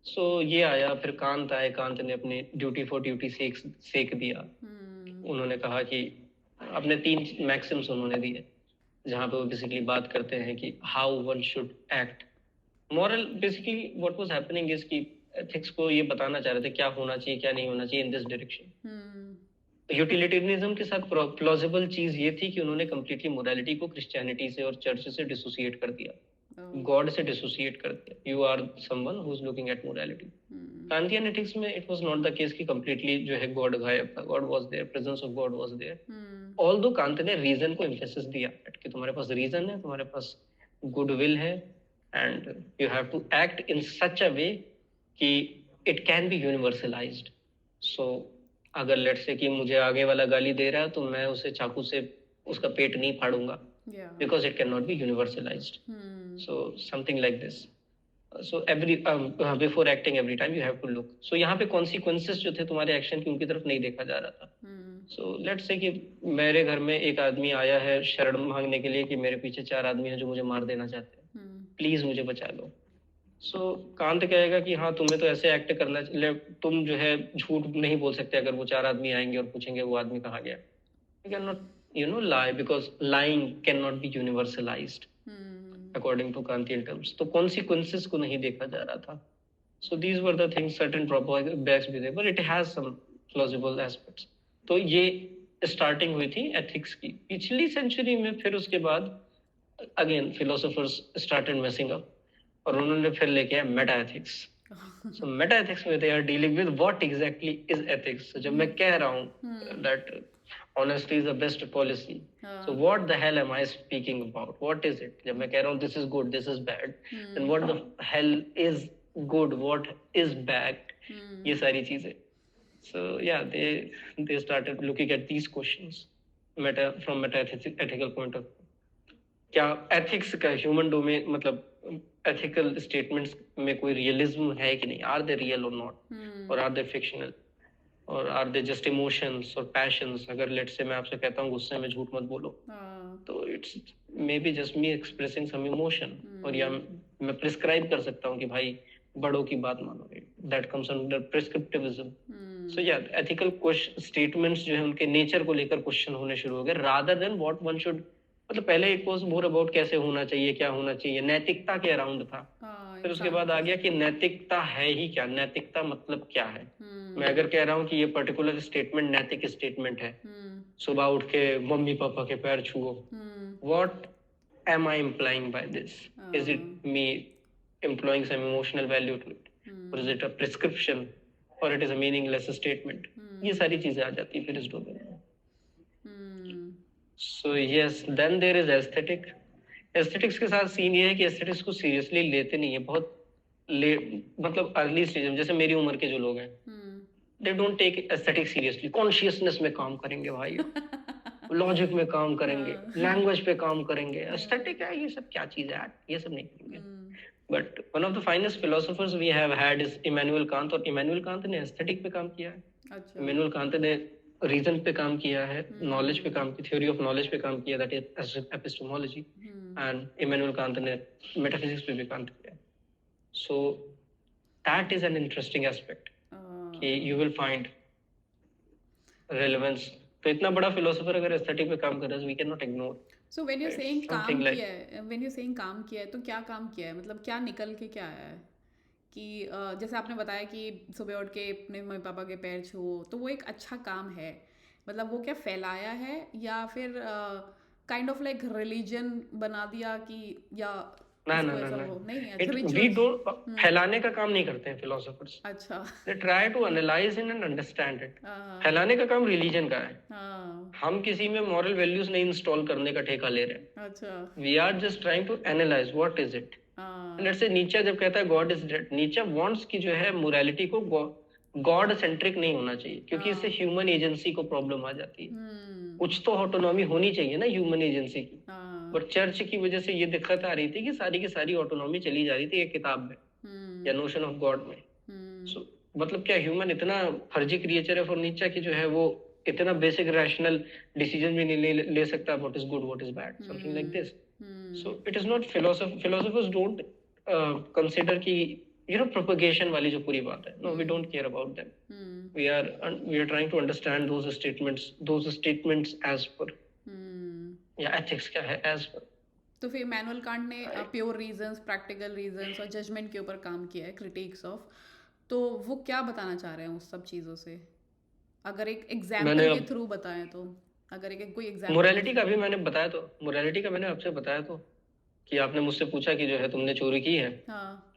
सो ये आया. फिर कांत आए. कांत ने अपने ड्यूटी फॉर ड्यूटी सेक दिया. हम्म. उन्होंने कहा कि अपने 3 मैक्सिम्स उन्होंने दिए, जहाँ पे वो बेसिकली बात करते हैं कि how one should act. Moral, basically what was happening is कि एथिक्स को ये बताना चाह रहे थे क्या होना चाहिए क्या नहीं होना चाहिए in this direction. Hmm. Utilitarianism के साथ प्लॉजिबल चीज ये थी कि उन्होंने कंप्लीटली मोरालिटी को क्रिश्चियनिटी से और चर्च से डिसोसिएट कर दिया, गॉड से डिसोसिएट कर दिया. You are someone who is looking at morality. Kantian ethics में it was not the case कि कंप्लीटली जो है गॉड गायब था. God was there, presence of God was there. Although Kant ने रीजन को एम्फेसिस दिया कि तुम्हारे पास रीजन है, तुम्हारे पास गुडविल है, and you have to act in such a way कि it can be universalized. So अगर लेट से कि मुझे आगे वाला गाली दे रहा है तो मैं उसे चाकू से उसका पेट नहीं फाड़ूंगा, because it can not be universalized. So something like this. So every before acting every time you have to look. So यहाँ पे कॉन्सिक्वेंसेस जो थे तुम्हारे एक्शन की उनकी तरफ नहीं देखा जा रहा था. सो लेट्स से कि मेरे घर में एक आदमी आया है शरण मांगने के लिए कि मेरे पीछे 4 आदमी हैं जो मुझे मार देना चाहते हैं, प्लीज मुझे बचा लो. सो कांत कहेगा कि हाँ, तुम्हें तो ऐसे एक्ट करना चाहिए. तुम जो है झूठ नहीं बोल सकते अगर वो 4 आदमी आएंगे और पूछेंगे वो आदमी कहाँ गया. You can not lie, because lying cannot be universalized according to Kantian terms. तो consequences को नहीं देखा जा रहा था. So these were the things, certain drawbacks भी थे, but it has some plausible aspects. तो ये स्टार्टिंग हुई थी एथिक्स की पिछली सेंचुरी में. फिर उसके बाद again philosophers started messing up और उन्होंने फिर लेके आया meta ethics. So meta ethics में they are dealing with what exactly is ethics. जब मैं कह रहा हूँ that honesty is the best policy, so what the hell am I speaking about? What is it? जब मैं कह रहा हूँ this is good, this is bad, then what the hell is good, what is bad? ये सारी चीजें. So yeah, they started looking at these questions from meta ethical point of view. क्या ethics का ह्यूमन डोमेन, मतलब ethical statements में कोई realism है कि नहीं? आर दे रियल और नॉट, और आर दे फिक्शनल, और आर दे जस्ट इमोशंस और पैशंस? अगर लेट से मैं आपसे कहता हूँ गुस्से में झूठ मत बोलो, तो it's maybe just me expressing some emotion. और या मैं प्रिस्क्राइब कर सकता हूँ कि भाई बड़ों की बात मानो, दैट कम्स अंडर प्रिस्क्रिप्टिविज्म. सो या, एथिकल स्टेटमेंट्स जो है उनके नेचर को लेकर क्वेश्चन होने शुरू हो गए, rather than what one should मतलब पहले इट वाज मोर अबाउट कैसे होना चाहिए, क्या होना चाहिए, नैतिकता के अराउंड था। हाँ, फिर उसके इंसान बाद आ गया कैसे। कि नैतिकता है ही क्या, नैतिकता मतलब क्या है। मैं हम्म। अगर कह रहा हूँ कि ये पर्टिकुलर स्टेटमेंट नैतिक स्टेटमेंट है, हम्म। सुबह उठ के मम्मी पापा के पैर छुओ, हम्म। What am I implying by this? Is it हाँ। me employing some emotional value to it? Or is hmm. it a prescription? Or it is a meaningless statement? ये हम्म। सारी चीजें आ जाती है फिर इस डोमेन में। हम्म। So yes, then there is aesthetic. Aesthetics के साथ सीन ये है कि एस्थेटिक्स को सीरियसली लेते नहीं है बहुत। ले मतलब अर्ली स्टेज में, जैसे मेरी उम्र के जो लोग हैं, हम्म। They don't take aesthetics seriously. Consciousness में काम करेंगे भाई, लॉजिक में काम करेंगे, हाँ। लैंग्वेज पे काम करेंगे, हाँ। एस्थेटिक है ये सब क्या चीज है यार, ये सब नहीं करेंगे। हम्म। But one of the finest philosophers we have had is Immanuel Kant, और इमैनुअल कांत ने एस्थेटिक पे काम किया है। अच्छा। इमैनुअल कांत ने रीजन पे काम किया है, नॉलेज पे हम्म। काम किया, थ्योरी ऑफ नॉलेज पे काम किया, that is epistemology. Hmm. And Immanuel Kant ने मेटाफिजिक्स पे भी काम किया। सो that is an interesting aspect कि यू विल फाइंड रेलेवेंस। तो इतना बड़ा फिलोसोफर अगर एस्थेटिक पे काम कर रहा है, we can not ignore. So when you saying काम समथिंग लाइक, किया है, व्हेन यू सेइंग काम किया है तो क्या काम किया है, मतलब क्या निकल के क्या आया है कि जैसे आपने बताया कि सुबह उठ के अपने मम्मी पापा के पैर छुओ, तो वो एक अच्छा काम है, मतलब वो क्या फैलाया है या फिर काइंड ऑफ लाइक रिलीजन बना दिया कि, या ना ना इसको ना ऐसा ना, वो नहीं, अच्छा it we rituals. Don't, hmm. फैलाने का काम नहीं करते हैं फिलोसोफर्स। अच्छा। They try to analyse in and understand it. हाँ। फैलाने का काम रिलीजन का है। हाँ। हम किसी में मॉरल वैल्यूज नहीं इंस्टॉल करने का ठेका ले रहे अच्छा। हैं। We are just trying to analyse what is it. हाँ। लेट्स से नीचे जब कहता है God is dead, Nietzsche wants की जो है मोरालिटी को गॉड सेंट्रिक नहीं होना चाहिए, क्योंकि इससे हाँ। ह्यूमन एजेंसी को प्रॉब्लम आ जाती है। हम्म। कुछ तो ऑटोनॉमी होनी चाहिए ना ह्यूमन एजेंसी की। हाँ। बट चर्च की वजह से ये दिक्कत आ रही थी कि सारी की सारी ऑटोनॉमी चली जा रही थी एक किताब में या हम्म। नोशन ऑफ गॉड में। हम्म। सो मतलब क्या ह्यूमन इतना फर्जी क्रिएचर है फॉर नीचा की जो है वो इतना बेसिक रैशनल डिसीजन भी नहीं ले सकता, what is good what is bad, something like hmm. This. Hmm. So it is not philosophers don't consider की प्रोपगेशन वाली जो पूरी बात है, no we hmm. Don't care about them. Hmm. We are trying to understand those statements as per, hmm. या ethics क्या है as पर। तो फिर मैनुअल कांट ने प्योर रीजंस, प्रैक्टिकल रीजंस और जजमेंट के ऊपर काम किया है, क्रिटिक्स ऑफ। तो वो क्या बताना चाह रहे हैं उस सब चीज़ों से, अगर एक मैंने एग्जाम्पल के अब थ्रू बताएं तो, अगर एक कोई एग्जाम्पल मोरालिटी जैसे। का भी मैंने बताया, तो मोरालिटी का मैंने आपसे बताया तो, कि आपने मुझसे पूछा कि जो है तुमने चोरी की है, हाँ।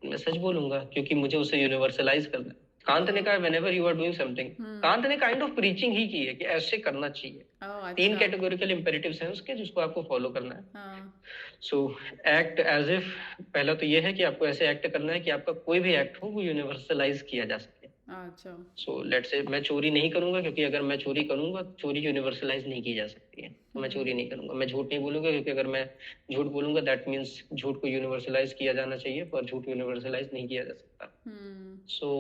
मैं सच बोलूंगा क्योंकि मुझे उसे यूनिवर्सलाइज करना है। कांत ने कहा whenever you are doing something, hmm. Kant ने काइंड ऑफ प्रीचिंग ही की है कि ऐसे करना चाहिए। ओह तीन अच्छा। कैटेगोरिकल इंपेरेटिव्स हैं उसके जिसको आपको फॉलो करना है। हाँ। सो एक्ट एज इफ, पहला तो ये है कि आपको ऐसे एक्ट करना है कि आपका कोई भी एक्ट हो वो यूनिवर्सलाइज किया जा सके। अच्छा। सो लेट्स से मैं चोरी नहीं करूंगा, क्योंकि अगर मैं चोरी करूंगा, चोरी यूनिवर्सलाइज नहीं की जा सकती है, तो मैं चोरी नहीं करूंगा। मैं झूठ नहीं बोलूंगा, क्योंकि अगर मैं झूठ बोलूंगा दैट मीन्स झूठ को यूनिवर्सलाइज किया जाना चाहिए, पर झूठ यूनिवर्सलाइज नहीं किया जा सकता। हम्म। सो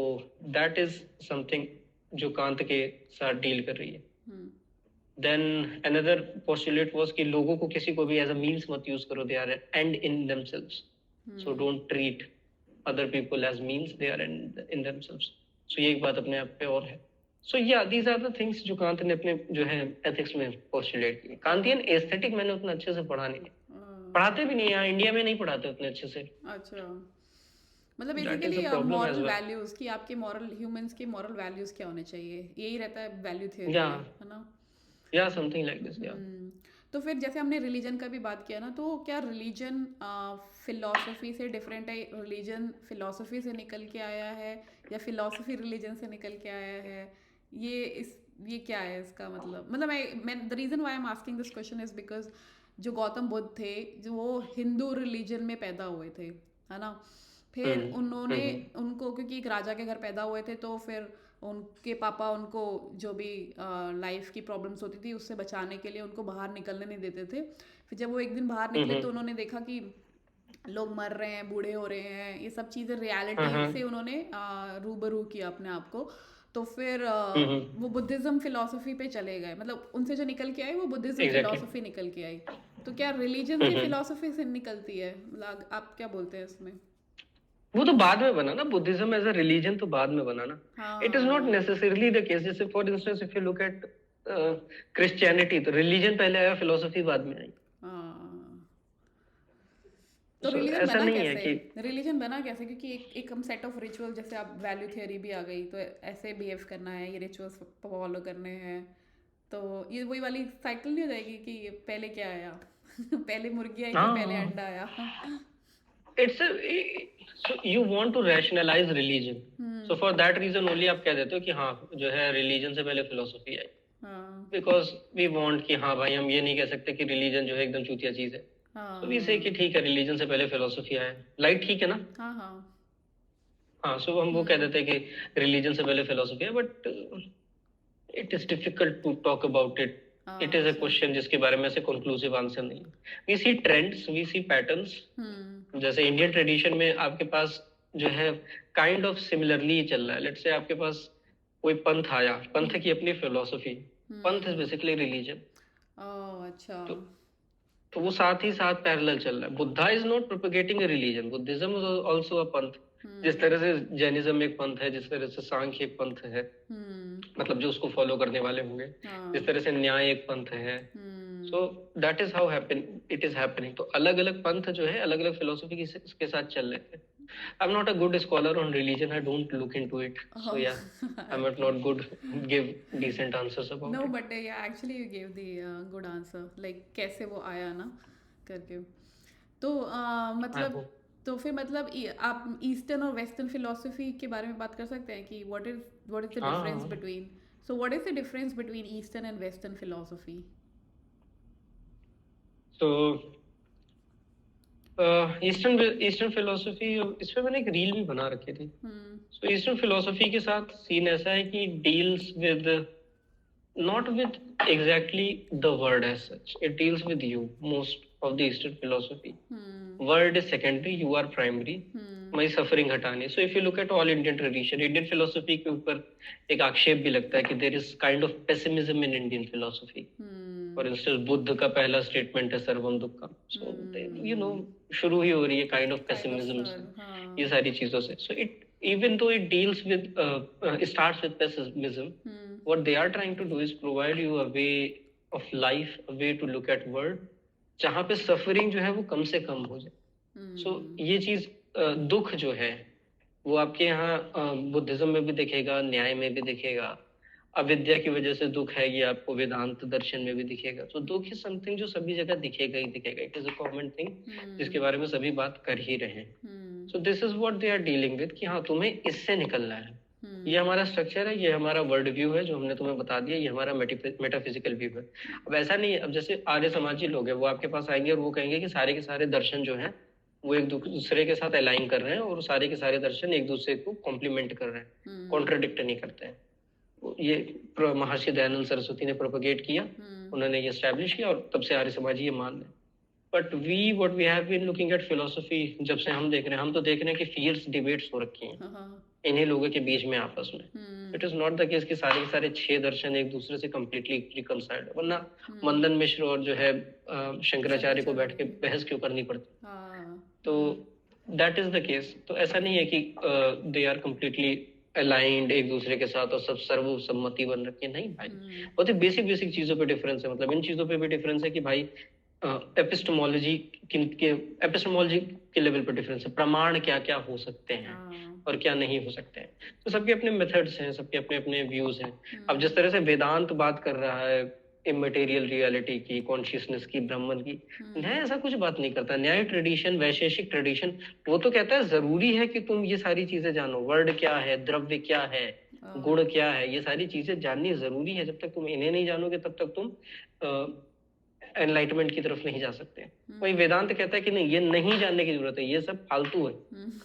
दैट इज समथिंग जो कांत के साथ डील कर रही है। Hmm. Then another postulate was कि लोगों को किसी को भी एज अ मीन्स मत यूज करो, they are end in themselves. So hmm. Don't treat other people as means, they are in themselves. So ये एक बात अपने आप पे और है। सो या दीज आर द थिंग्स जो कांत ने अपने जो है एथिक्स में पोस्टुलेट की। कांतियन एस्थेटिक मैंने उतना अच्छे से पढ़ा नहीं है, पढ़ाते भी नहीं यहाँ इंडिया में नहीं पढ़ाते उतने अच्छे से। अच्छा, मतलब that is basically a problem as moral well. Values की, आपके मॉरल ह्यूमंस के मॉरल वैल्यूज क्या होने चाहिए, यही रहता है वैल्यू थ्योरी या में, है ना। या समथिंग लाइक दिस या। हम्म। तो फिर जैसे हमने रिलीजन का भी बात किया ना, तो क्या रिलीजन फिलॉसफी से डिफरेंट है, रिलीजन फिलॉसफी से निकल के आया है या फिलॉसफी रिलीजन से निकल के आया है, ये क्या है इसका मतलब मैं the reason why I am asking this question is because जो गौतम बुद्ध थे, जो वो हिंदू रिलीजन में पैदा हुए थे, है ना। फिर उन्होंने हम्म उनको, क्योंकि एक राजा के घर पैदा हुए थे, तो फिर उनके पापा उनको जो भी लाइफ की प्रॉब्लम्स होती थी उससे बचाने के लिए उनको बाहर निकलने नहीं देते थे। फिर जब वो एक दिन बाहर निकले तो हम्म उन्होंने देखा कि लोग मर रहे हैं, बूढ़े हो रहे हैं, ये सब चीज़ें हाँ रियलिटी हाँ से उन्होंने रूबरू किया अपने आप को। तो फिर हम्म, वो बुद्धिज़्म फिलॉसफी पे चले गए, मतलब उनसे जो निकल के आई वो बुद्धिज़्म एग्जैक्टली। फिलॉसफी निकल के आई। तो क्या रिलीजन से फिलॉसफी से निकलती है, मतलब आप क्या बोलते हैं इसमें। वो तो बाद में बना ना, बुद्धिज्म एज अ रिलीजन तो बाद में बना ना। इट इज नॉट हाँ। Necessarily the case. जैसे for instance if you look at Christianity, तो रिलीजन पहले आया, फिलोसफी बाद में आई। हाँ, तो सो रिलीजन ऐसा बना नहीं है कैसे? कि रिलीजन बना कैसे? क्योंकि एक हम सेट ऑफ रिचुअल, जैसे आप वैल्यू थ्योरी भी आ गई, तो ऐसे बिहेव करना है, ये रिचुअल्स फॉलो करने हैं, तो ये वही वाली साइकिल नहीं हो जाएगी कि पहले क्या आया? पहले मुर्गी आई कि पहले हाँ, अंडा आया? It's so you want to rationalise religion, so hmm. For that reason only आप कह देते हो कि हाँ जो है रिलीजन से पहले फिलोसफी आई, हाँ बिकॉज वी वांट कि हाँ भाई हम ये नहीं कह सकते कि रिलीजन जो है एकदम चूतिया चीज है, तो वी से कि हाँ ठीक है रिलीजन से पहले फिलोसफी आया, लाइक ठीक है ना। हाँ हाँ। हाँ, सो हम वो कह हम्म। देते हैं कि रिलीजन से पहले फिलोसफी है, but it is difficult to talk about it. It is a अच्छा। क्वेश्चन जिसके बारे में ऐसे कंक्लूसिव आंसर नहीं है। We see trends, we see patterns. Hmm. जैसे इंडियन ट्रेडिशन में आपके पास जो है काइंड ऑफ सिमिलरली चल रहा है, लेट्स से आपके पास कोई पंथ आया, पंथ की अपनी philosophy, panth is hmm. Basically religion. Oh अच्छा। तो तो वो साथ ही साथ पैरेलल चल रहा है। Buddha is not propagating A religion, Buddhism is also a पंथ। जिस हम्म। तरह से जैनिज्म एक पंथ है, जिस तरह से सांख्य एक पंथ है, हम्म। मतलब जो उसको फॉलो करने वाले होंगे, जिस हाँ। तरह से न्याय एक पंथ है। So hmm. That is how happen, it is happening. तो अलग अलग पंथ जो है अलग अलग फिलोसफी के साथ चल रहे थे। I am not a good scholar on religion, I don't look into it, so Oh, yeah I am okay. Not good give decent answers about No, it. but yeah, actually you gave the good answer. Like कैसे वो आया ना करके। तो आई मतलब, hope. तो फिर मतलब आप ईस्टर्न और वेस्टर्न फिलोसफी के बारे में बात कर सकते हैं कि व्हाट इज द डिफरेंस हाँ, between, so what is the difference between eastern and western philosophy? So eastern eastern philosophy, इस पे मैंने एक रील भी बना रखी थी। हम्म। सो ईस्टर्न फिलोसफी के साथ सीन ऐसा है कि deals with not with exactly the word as such, it deals with you, most of the eastern philosophy hmm. word is secondary, you are primary। हम्म। हमारी सफरिंग हटानी। So if you look at all Indian tradition, Indian philosophy के ऊपर एक आक्षेप भी लगता है कि there is kind of pessimism in Indian philosophy. Hmm. For instance Buddha का पहला स्टेटमेंट है सर्वम दुक्खम, सो यू नो हम्म। शुरू ही हो रही है kind of kind of pessimism से, सर, ये हाँ। सारी चीजों से। So it, even though it deals with starts with pessimism, hmm. what they are trying to do is provide you a way of life, a way to look at world जहाँ पे suffering जो है वो कम से कम हो जाए। सो हम्म। ये चीज दुख जो है वो आपके यहाँ बुद्धिज्म में भी दिखेगा, न्याय में भी दिखेगा, अविद्या की वजह से दुख है ये आपको वेदांत दर्शन में भी दिखेगा। तो दुख इज समथिंग जो सभी जगह दिखेगा ही दिखेगा, it is a common thing जिसके हम्म। बारे में सभी बात कर ही रहे हैं। Hmm. So this is what they are dealing with कि हाँ तुम्हें इससे निकलना है। ये हम्म। हमारा स्ट्रक्चर है, ये हमारा वर्ल्ड व्यू है जो हमने तुम्हें बता दिया, ये हमारा मेटाफिजिकल व्यू है। अब ऐसा नहीं है, अब जैसे आर्य समाजी लोग हैं वो आपके पास आएंगे और वो कहेंगे कि सारे के सारे दर्शन जो हैं वो एक दूसरे के साथ अलाइन कर रहे हैं और सारे के सारे दर्शन एक दूसरे को कॉम्प्लीमेंट कर रहे हैं, हम्म। कॉन्ट्रडिक्ट नहीं करते हैं। ये महर्षि दयानंद सरस्वती ने प्रोपगेट किया, हम्म। उन्होंने ये स्टैब्लिश किया और तब से आर्य समाजी ये मान रहे हैं। But we what we have been looking at philosophy, जब से हम देख रहे हैं, हम तो देख रहे हैं कि फियर्स डिबेट्स हो रखी हैं हाँ हाँ। इन्हीं लोगों के बीच में आपस में। Hmm. It is not the case कि सारे के सारे छह दर्शन एक दूसरे से कंप्लीटली रिकनसाइल्ड, वरना हम्म। मंदन मिश्र और जो है शंकराचार्य को बैठ के शंकराचार्य। बहस क्यों करनी पड़ती। हाँ। तो दैट इज द केस। तो ऐसा नहीं है कि दे आर कंप्लीटली अलाइंड एक दूसरे के साथ और सब सर्वसम्मति बन रखी है, नहीं भाई। हम्म। बहुत ही बेसिक बेसिक चीजों पे डिफरेंस है, मतलब इन चीजों पे भी डिफरेंस है कि भाई एपिस्टेमोलॉजी के एपिस्टेमोलॉजी के लेवल पर डिफरेंस है, प्रमाण क्या क्या हो सकते हैं हाँ। और क्या नहीं हो सकते हैं। तो सबके अपने मेथड्स हैं, सबके अपने अपने व्यूज हैं। अब जिस हम्म। तरह से वेदांत बात कर रहा है इमेटेरियल रियलिटी की, कॉन्शियसनेस की, ब्रह्मन की, न्याय ऐसा कुछ बात नहीं करता। न्याय ट्रेडिशन, वैशेषिक ट्रेडिशन, वो तो कहता है जरूरी है कि तुम ये सारी चीजें जानो, वर्ड क्या है, द्रव्य क्या है, हाँ। गुण क्या है, ये सारी चीजें जाननी जरूरी है। जब तक तुम इन्हें नहीं जानोगे तब तक तुम एनलाइटमेंट की तरफ नहीं जा सकते। वही वेदांत कहता है कि नहीं, ये नहीं जानने की जरूरत है, ये सब फालतू है,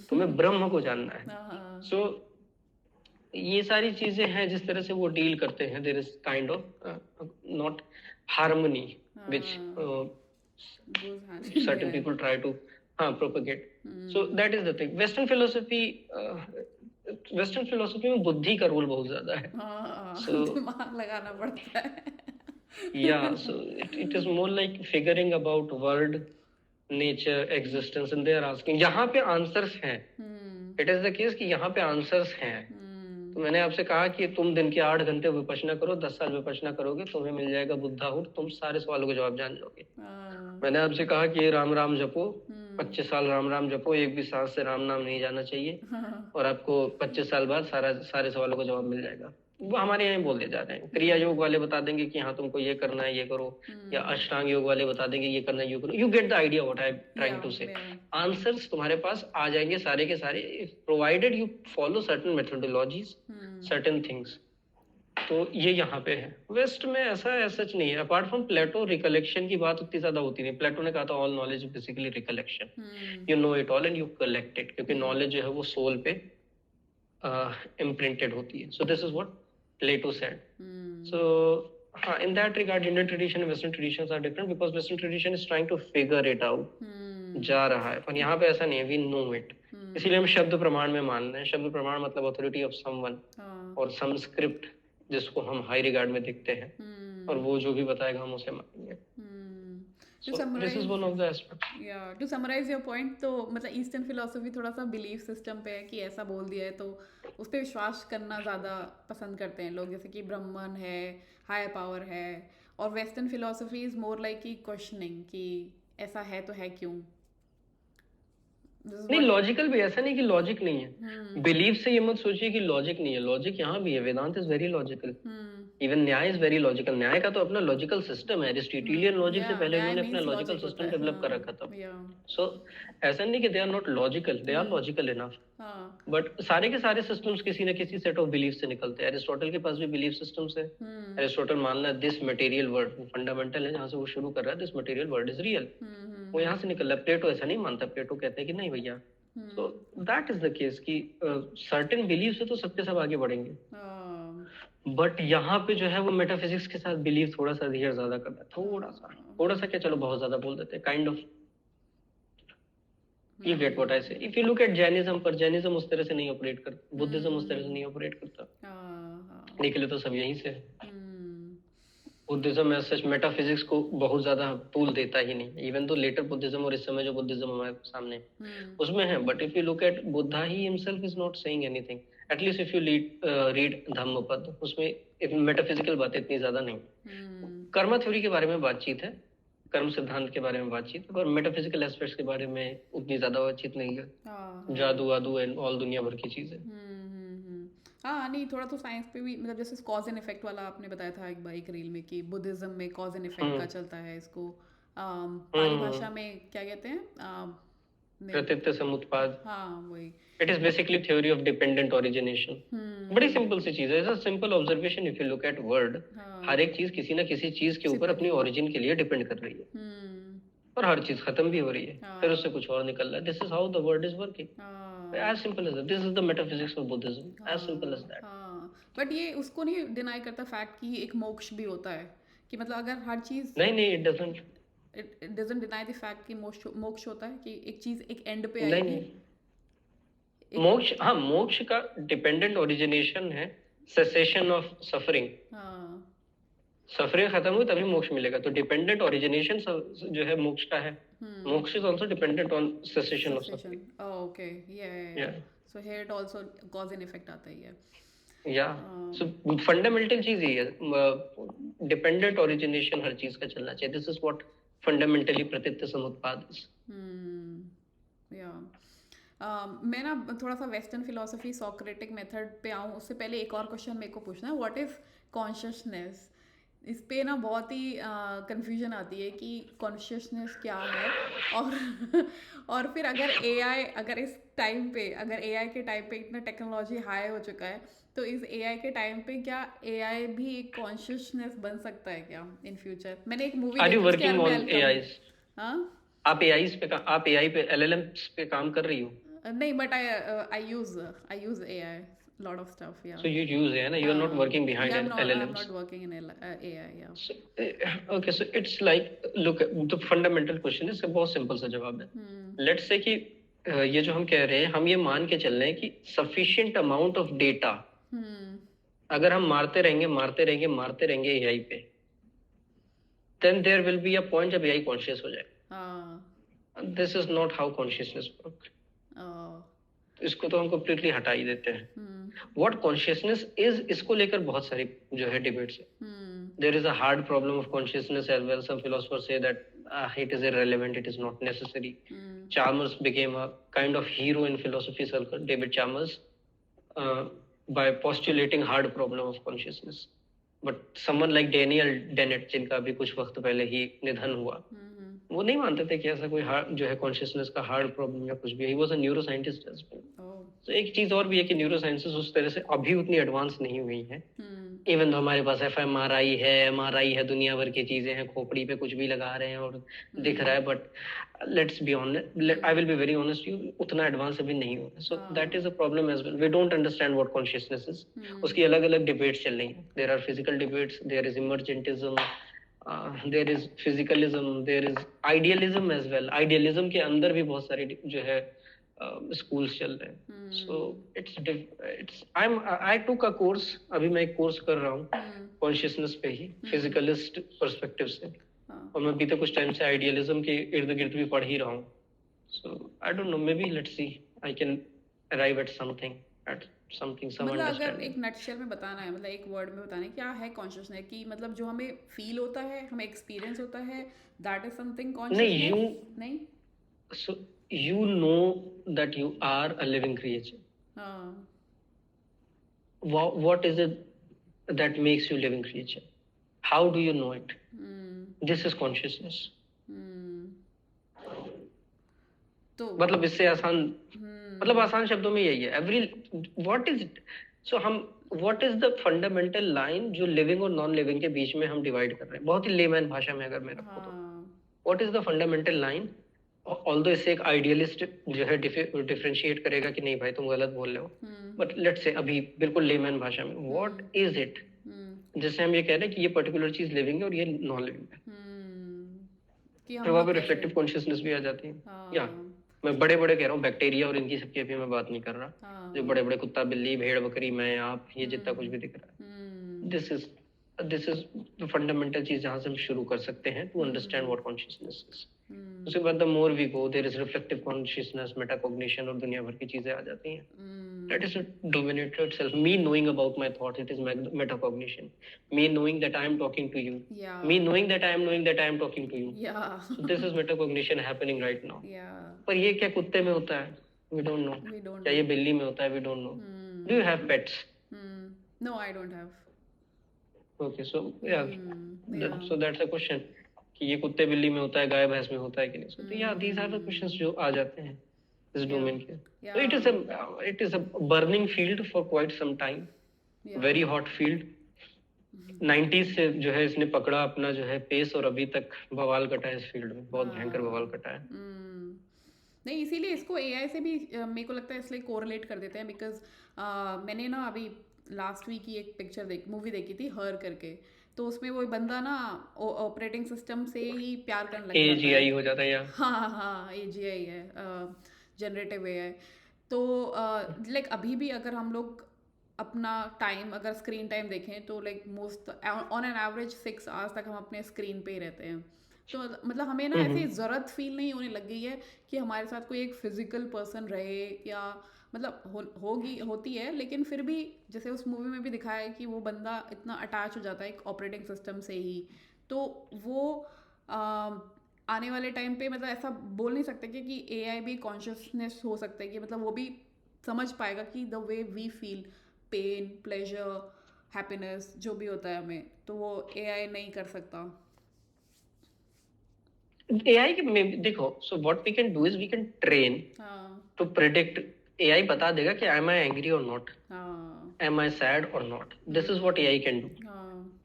तुम्हें ब्रह्म को जानना है। हाँ। सो ये सारी चीजें हैं जिस तरह से वो डील करते हैं। There is kind of not harmony which हाँ। goes hand in certain hand. people try to propagate. So that is the thing. Western philosophy में बुद्धि का रोल बहुत ज्यादा है। हाँ। So दिमाग लगाना पड़ता है। yeah, so it is more like figuring about world, nature, existence, and they are asking, यहाँ पे answers हैं। हम्म। It is the case कि यहाँ पे answers हैं। तो मैंने आपसे कहा कि तुम दिन के 8 घंटे विपश्यना करो, 10 साल विपश्यना करोगे, तुम्हें मिल जाएगा बुद्धाहुड, तुम सारे सवालों के जवाब जान लोगे। हाँ, मैंने आपसे कहा कि ये राम राम जपो, हम्म, 25 साल राम राम जपो, एक भी सांस से राम नाम नहीं जाना चाहिए, हाँ, और आपको 25 साल बाद सारे सवालों का जवाब मिल जाएगा। वो हमारे यहाँ बोल दिए जा रहे हैं। क्रिया योग हम्म, वाले बता देंगे कि हाँ तुमको ये करना है, ये करो, या हम्म, अष्टांग योग वाले बता देंगे ये करना है, ये करो। You get the idea what I am या ट्राइंग टू से। या आंसर्स तुम्हारे पास आ जाएंगे सारे के सारे, provided you follow certain methodologies, hmm, certain things. तो ये यहाँ पे है। वेस्ट में ऐसा सच नहीं है। अपार्ट फ्रॉम प्लेटो, रिकलेक्शन की बात उतनी ज्यादा होती नहीं। प्लेटो ने कहा था all knowledge basically recollection, hmm, you know it all and you collect it, क्योंकि हम्म, नॉलेज जो है वो सोल पे इम्प्रिंटेड होती है। So this is what Plato said. Hmm, So, in that regard, Indian tradition and Western traditions are different because Western tradition is trying to figure it out, हम्म, जा रहा है, पर यहाँ पे ऐसा नहीं है, we know it। इसीलिए हम हम्म, शब्द प्रमाण में मान रहे हैं। शब्द प्रमाण मतलब अथॉरिटी ऑफ समवन, हाँ, और संस्कृत जिसको हम हाई रिगार्ड में देखते हैं, और हम्म, वो जो भी बताएगा हम उसे मानेंगे। हम्म। To So this is summarize one of the aspects। Yeah to summarize your point, तो मतलब ईस्टर्न फिलोसफी थोड़ा सा बिलीफ सिस्टम पे है कि ऐसा बोल दिया है तो उस पर विश्वास करना ज़्यादा पसंद करते हैं लोग, जैसे कि ब्रह्मन है, हायर पावर है। और western philosophy is more like कि क्वेश्चनिंग कि ऐसा है तो है क्यों, दिस इज नहीं, व्हाट। लॉजिकल भी, ऐसा नहीं कि लॉजिक नहीं है। हम्म, बिलीफ से ये मत सोचिए कि लॉजिक नहीं है, लॉजिक यहाँ भी है। Vedanta is very logical, hmm, even Nyaya is very logical. Nyaya का तो अपना लॉजिकल सिस्टम है। एरिस्टोटेलियन लॉजिक या से पहले न्याय इन्होंने अपना मीन्स लॉजिकल लॉजिक होता सिस्टम है, डेवलप कर रखा था। हाँ या सो ऐसा नहीं कि they are not logical, they are logical enough, हाँ, बट सारे के सारे सिस्टम्स किसी न किसी सेट ऑफ बिलीफ से निकलते हैं। एरिस्टोटल के पास भी बिलीफ सिस्टम्स है। हम्म, एरिस्टोटल मान रहा है दिस मटेरियल वर्ल्ड फंडामेंटल है, जहां से वो शुरू कर रहा है, this material world is real, वो यहाँ से निकल रहा है। प्लेटो ऐसा नहीं मानता। प्लेटो कहते हैं कि नहीं भैया। सो hmm, that is the case कि सर्टेन बिलीफ से तो सबके सब आगे बढ़ेंगे, हाँ, बट यहाँ पे जो है वो मेटाफिजिक्स के साथ बिलीव थोड़ा सा अधेर ज्यादा करता है, थोड़ा सा क्या, चलो बहुत ज्यादा बोल देते हैं, kind of. You get what I say. If you look at Jainism, पर जैनिज्म उस तरह से नहीं ऑपरेट करता, बुद्धिज्म उस तरह से नहीं ऑपरेट करता। हाँ, निकले तो सब यहीं से है। हम्म, बुद्धिज्म में सच मेटाफिजिक्स को बहुत ज्यादा तूल देता ही नहीं, इवन तो लेटर बुद्धिज्म और इस समय जो बुद्धिज्म हमारे सामने है, हम्म, उसमें है। But if you look eight Buddha, he himself is not saying anything. At least if you read Dhammapada, उसमें मेटाफिजिकल बातें इतनी ज्यादा नहीं। हम्म, कर्म थ्योरी के बारे में बातचीत है, कर्म सिद्धांत के बारे में बातचीत है, पर मेटाफिजिकल एस्पेक्ट्स के बारे में उतनी ज्यादा बातचीत नहीं है। हाँ, हाँ, जादू वादू एंड ऑल दुनिया भर की चीजें। हाँ, नहीं थोड़ा तो साइंस पे भी, मतलब जैसे कॉज एंड इफेक्ट वाला आपने बताया था एक बार एक रील में कि बुद्धिज्म में कॉज एंड इफेक्ट का हम्म चलता है इसको। पाली हम्म भाषा में क्या कहते हैं, मेरे को, प्रतीत समुत्पाद। हाँ वही। It is basically theory of dependent origination. बड़ी हम्म, सिंपल सी चीज है, simple observation. If you look at world, हर हाँ, एक चीज किसी ना किसी चीज के ऊपर सिर्फ अपनी ओरिजिन के लिए डिपेंड कर रही है, हम्म, और हर चीज खत्म भी हो रही है, फिर उससे हाँ, कुछ और निकल रहा है। This is how the world is working. हाँ, as simple as that. This is the metaphysics of Buddhism, as simple as हाँ, दैट। हाँ, बट ये उसको नहीं डिनाई करता फैक्ट कि एक मोक्ष भी होता है, कि मतलब अगर हर चीज़, नहीं नहीं, it doesn't. It doesn't deny the fact कि मोक्ष मोक्ष होता है, कि एक चीज़ एक एंड पे नहीं आएगी। नहीं, एक, मोक्ष, हाँ मोक्ष का डिपेंडेंट ओरिजिनेशन है सेसेशन ऑफ सफरिंग। हाँ, सफरिंग खत्म हुई तभी मोक्ष मिलेगा, तो डिपेंडेंट ओरिजिनेशन जो है मोक्ष का है। मोक्ष is also dependent on cessation of cessation, suffering. oh okay, yeah, so here it also cause and effect आता ही है। या सो फंडामेंटल चीज ही है, डिपेंडेंट ओरिजिनेशन हर चीज का चलना चाहिए। दिस इज व्हाट फंडामेंटली प्रतीत समुत्पाद इज। या मैं ना थोड़ा सा वेस्टर्न फिलोसफी सोक्रेटिक मेथड पे आऊँ उससे पहले एक और क्वेश्चन मेरे को पूछना है, व्हाट इज कॉन्शियसनेस। इस पे ना बहुत ही कंफ्यूजन आती है कि कॉन्शियसनेस क्या है। और और फिर अगर एआई, अगर इस टाइम पे, अगर एआई के टाइम पे इतना टेक्नोलॉजी हाई हो चुका है, तो इस एआई के टाइम पे क्या एआई भी एक कॉन्शियसनेस बन सकता है क्या इन फ्यूचर। मैंने एक मूवी आर यू देखी उसके वर्किंग बारे में ऑन एआईज? हाँ, आप एआई पे एलएलएम्स पे काम कर रही हो? नहीं but I use AI lot of stuff yeah so you use है ना, you are not working yeah, behind I'm LLMs. not working in AI, yeah. Okay, so it's like, look, the fundamental question इसका बहुत simple सा जवाब है। Let's say कि ये जो हम कह रहे हैं, हम ये मान के चल रहे हैं कि सफिशिएंट अमाउंट ऑफ डेटा अगर हम मारते रहेंगे एआई पे, then there will be a point जब एआई कॉन्शियस हो जाए। हाँ, this is not how consciousness work. इसको तो हम कंप्लीटली हटा ही देते हैं. हम्म व्हाट कॉन्शियसनेस इज, इसको लेकर बहुत सारी जो है डिबेट्स है. हम्म There is a hard problem of consciousness as well. Some philosophers say that it is irrelevant, it is not necessary. Hmm Chalmers became a kind of hero in philosophy circle, David Chalmers, uh, by postulating hard problem of consciousness. But someone like Daniel Dennett, जिनका अभी कुछ वक्त पहले ही निधन हुआ, वो नहीं मानते थे कि ऐसा कोई जो है कॉन्शियसनेस का हार्ड प्रॉब्लम या कुछ भी. He was a neuro scientist as well. Oh तो एक चीज और भी है कि न्यूरो साइंसेस उस तरह से अभी उतनी एडवांस नहीं हुई है. हम्म इवन तो हमारे पास एफएमआरआई है, एमआरआई है, दुनिया भर की चीजें हैं, खोपड़ी पे कुछ भी लगा रहे हैं और दिख रहा है. But let's be honest, I will be very honest you, उतना एडवांस अभी नहीं हुआ. So that is a problem as well. We don't understand what consciousness is. उसकी अलग अलग डिबेट्स चल रही हैं. There are physical debates, there is emergentism, there is physicalism, there is idealism as well. Idealism के अंदर भी बहुत सारी जो है स्कूल्स चल रहे हैं. So it's I took a course, अभी मैं एक कोर्स कर रहा हूँ कॉन्शियसनेस पे ही, फिजिकलिस्ट पर्सपेक्टिव से. और मैं बीते कुछ टाइम से आइडियलिज्म के इर्द गिर्द भी पढ़ ही रहा हूँ. So I don't know, maybe let's see I can arrive at something, some मतलब अगर अंडरस्टैंडिंग. एक नटशेल में बताना है, मतलब एक वर्ड में बताना है, क्या है कॉन्शियसनेस? कि मतलब जो हमें फील होता है, हमें एक्सपीरियंस होता है, दैट इज समथिंग नहीं, यू, कॉन्शियसनेस? नहीं. so you know that you are a living creature. हाँ. What is it that makes you living creature? How do you know it? This is consciousness. तो मतलब इससे आसान, मतलब आसान शब्दों में यही है. एवरी व्हाट इज इट, सो हम what is the fundamental line जो लिविंग और नॉन लिविंग के बीच में हम डिवाइड कर रहे हैं, बहुत ही लेमैन भाषा में अगर मैं रखूं तो. What is the fundamental line? Although इससे एक आइडियलिस्ट जो है डिफरेंशिएट करेगा कि नहीं भाई तुम गलत बोल रहे हो, बट लेट्स से अभी बिल्कुल लेमैन भाषा में, व्हाट इज इट जिससे हम ये कह रहे हैं कि ये पर्टिकुलर चीज लिविंग है और ये नॉन लिविंग है. फिर वहां पे रिफ्लेक्टिव कॉन्शियसनेस भी आ जाती है. या मैं बड़े बड़े कह रहा हूँ, बैक्टीरिया और इनकी सबकी अभी मैं बात नहीं कर रहा. जो बड़े बड़े कुत्ता, बिल्ली, भेड़, बकरी, मैं, आप, ये जितना कुछ भी दिख रहा है, दिस इज द फंडामेंटल चीज जहां से हम शुरू कर सकते हैं to understand what consciousness is. उसके बाद the more we go, there is reflective consciousness, metacognition और दुनिया भर की चीजें आ जाती हैं. That is dominated itself. Me knowing about my thoughts, it is metacognition. Me knowing that I am talking to you. Yeah. Me knowing that I am knowing that I am talking to you. Yeah. So this is metacognition happening right now. Yeah. पर ये क्या कुत्ते में होता है? We don't know. We don't क्या know. ये बिल्ली में होता है? We don't know. Do you have pets? No, I don't have. Okay, so yeah, Yeah. so that's a question. कि ये कुत्ते बिल्ली में होता है, गाय भैंस में होता है कि नहीं? So yeah, these are the questions जो आ जाते हैं इस डोमेन के. Yeah. So it is a burning field for quite some time. Yeah. Very hot field. 90s से जो है इसने पकड़ा अपना जो है पेस और अभी तक बवाल कटा है इस फील्ड में, बहुत भयंकर बवाल कटा है. नहीं, इसीलिए इसको एआई से भी मेरे को लगता है इसलिए कोरिलेट कर देते हैं. बिकॉज मैंने ना अभी लास्ट वीक ही एक मूवी देखी थी, हर करके. तो उसमें वो बंदा ना ऑपरेटिंग सिस्टम से ही प्यार करने लग जाता है. AGI हो जाता है या हाँ AGI है, जनरेटिव एआई. तो लाइक अभी भी अगर हम लोग अपना टाइम, अगर स्क्रीन टाइम देखें तो like most on an average 6 hours तक हम अपने स्क्रीन पे ही रहते हैं. तो मतलब हमें ना ऐसी ज़रूरत फील नहीं होने लग गई है कि हमारे साथ कोई एक फिजिकल पर्सन रहे, या मतलब होती है, लेकिन फिर भी जैसे उस मूवी में भी दिखाया है कि वो बंदा इतना अटैच हो जाता है एक ऑपरेटिंग सिस्टम से ही. तो वो आने वाले टाइम पे मतलब ऐसा बोल नहीं सकते कि एआई भी कॉन्शियसनेस हो सकता है, कि मतलब वो भी समझ पाएगा कि the way we feel pain, pleasure, happiness जो भी होता है हमें, तो वो एआई नहीं कर सकता. AI के में देखो, so what we can do is we can train to predict. AI बता देगा कि am I angry or not, am I sad or not. This is what AI can do.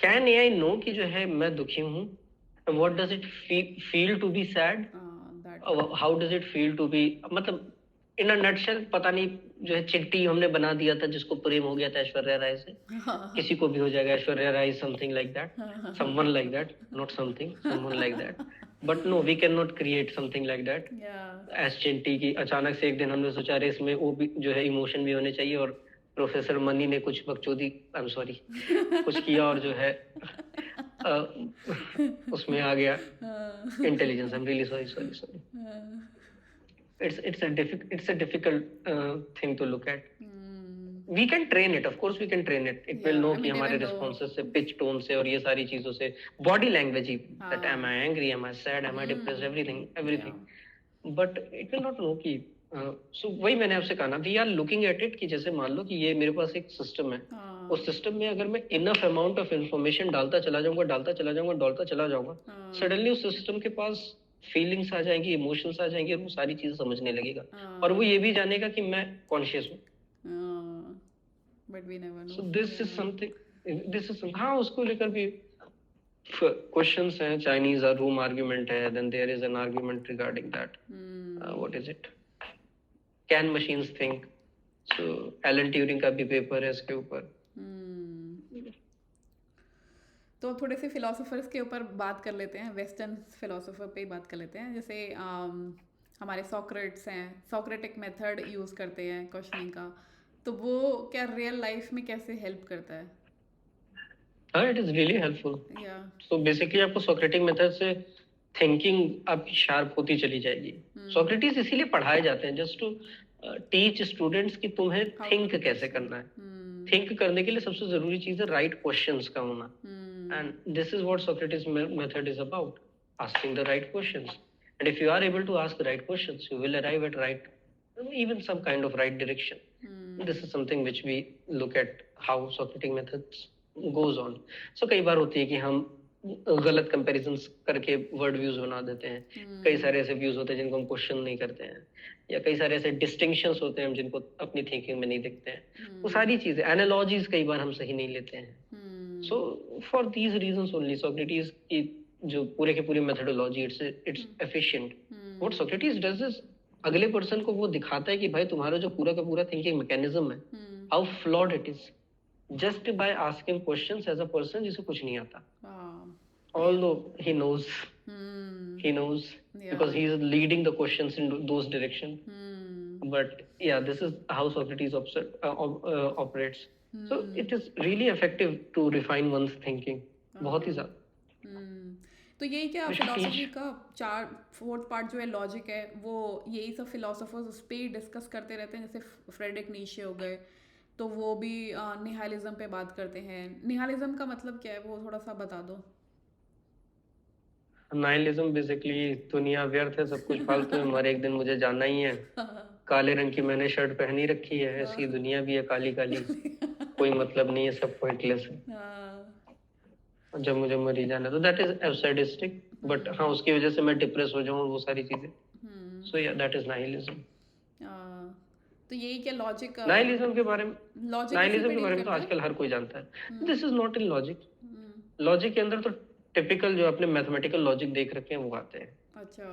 Can AI know कि जो है मैं दुखी हूँ, what does it feel to be sad, how does it feel to be, मतलब इन a nutshell पता नहीं जो है चिट्टी हमने बना दिया था जिसको प्रेम हो गया था ऐश्वर्या राय से. किसी को भी हो जाएगा Aishwarya Rai, something like that, someone like that, not something, someone like that. But no, we can not create something like that as चिंटी की. अचानक से एक दिन हमने सोचा अरे इसमें वो भी जो है इमोशन भी होने चाहिए, और प्रोफेसर मनी ने कुछ बकचोदी, आई एम सॉरी, कुछ किया और जो है उसमें आ गया intelligence. I am really sorry. it's a difficult thing to look at. Hmm. We can train it, of course we can train it. It will Yeah, know I कि mean, हमारे even though. responses से, pitch tone से और ये सारी चीजों से, body language he, that am हाँ. I angry, am I sad, am I depressed, everything, Yeah. everything. But it will not know कि so वही मैंने आपसे कहा ना, we are looking at it कि जैसे मान लो कि ये मेरे पास एक सिस्टम है, हाँ. उस सिस्टम में अगर मैं इनफ अमाउंट ऑफ इंफॉर्मेशन डालता चला जाऊंगा, सडनली उस सिस्टम के पास फीलिंग्स आ जाएंगी, इमोशंस आ जाएंगी और वो सारी चीजें समझने लगेगा और वो ये भी जानेगा कि मैं कॉन्शियस हूँ. But we never know. So this is something, हाँ उसको लेकर भी क्वेश्चंस हैं. चाइनीज रूम आर्ग्यूमेंट है, then there is an argument regarding that, what is it, can machines think. So Alan Turing का भी पेपर है इसके ऊपर. तो थोड़े से फिलोसोफर्स के ऊपर बात कर लेते हैं, वेस्टर्न फिलोसोफर पे ही बात कर लेते हैं. जैसे हमारे सॉक्रेट्स हैं, सॉक्रेटिक मेथड यूज़ करते हैं क्वेश्चनिंग का, तो वो क्या रियल लाइफ में कैसे हेल्प करता है? हाँ, इट इज रियली हेल्पफुल. या सो बेसिकली आपको सोक्रेटिक मेथड से थिंकिंग आपकी शार्प होती चली जाएगी. सोक्रेटिस इसीलिए पढ़ाए जाते हैं, जस्ट टू टीच स्टूडेंट्स कि तुम्हें थिंक कैसे करना है. थिंक करने के लिए सबसे जरूरी चीज है राइट क्वेश्चंस का होना. And this is what Socrates method is about, asking the right questions. And if you are able to ask the right questions, you will arrive at right, even some kind of right direction. This is something which we look at how Socratic methods goes on. So कई बार होती है कि हम गलत comparisons करके word views बना देते हैं. कई सारे ऐसे views होते हैं जिनको हम question नहीं करते हैं, या कई सारे ऐसे distinctions होते हैं हम जिनको अपनी thinking में नहीं देखते हैं. वो सारी चीजें, analogies कई बार हम सही नहीं लेते हैं. So for these reasons only Socrates की जो पूरे के पूरी methodology, it's efficient. What Socrates does is अगले पर्सन को वो दिखाता है कि भाई तुम्हारा जो पूरा का पूरा थिंकिंग मैकेनिज्म है, how flawed it is, just by asking questions as a person जिसे कुछ नहीं आता. Although he knows because he is leading the questions in those direction. But yeah this is how Socrates operates. So it is really effective to refine one's thinking, बहुत ही ज्यादा. तो यही क्या फिलोसफी का 4th पार्ट जो है logic है, वो यही सब फिलोसोफर्स उस पर ही डिस्कस करते रहते हैं. जैसे फ्रेडरिक नीशे हो गए, तो वो भी निहालिज्म पे बात करते हैं. निहालिज्म का मतलब क्या है, वो थोड़ा सा बता दो. नाइलिज्म बेसिकली दुनिया व्यर्थ है, सब कुछ फालतू है, मर एक दिन मुझे जाना ही है. काले रंग की मैंने शर्ट पहनी रखी है, ऐसी दुनिया भी है काली काली, कोई मतलब नहीं है, सब पॉइंटलेस है, जब मुझे मर ही जाना. तो दैट इज एब्सर्डिस्टिक. बट हाँ, उसकी वजह से मैं डिप्रेस हो जाऊं, वो सारी चीजें. सो या दैट इज नाइलिज्म. तो यही क्या लॉजिक, नाइलिज्म के बारे में तो आजकल हर कोई जानता है. This is not in logic. Logic के अंदर तो टिपिकल जो आपने मैथमेटिकल लॉजिक देख रखे हैं वो आते हैं. अच्छा.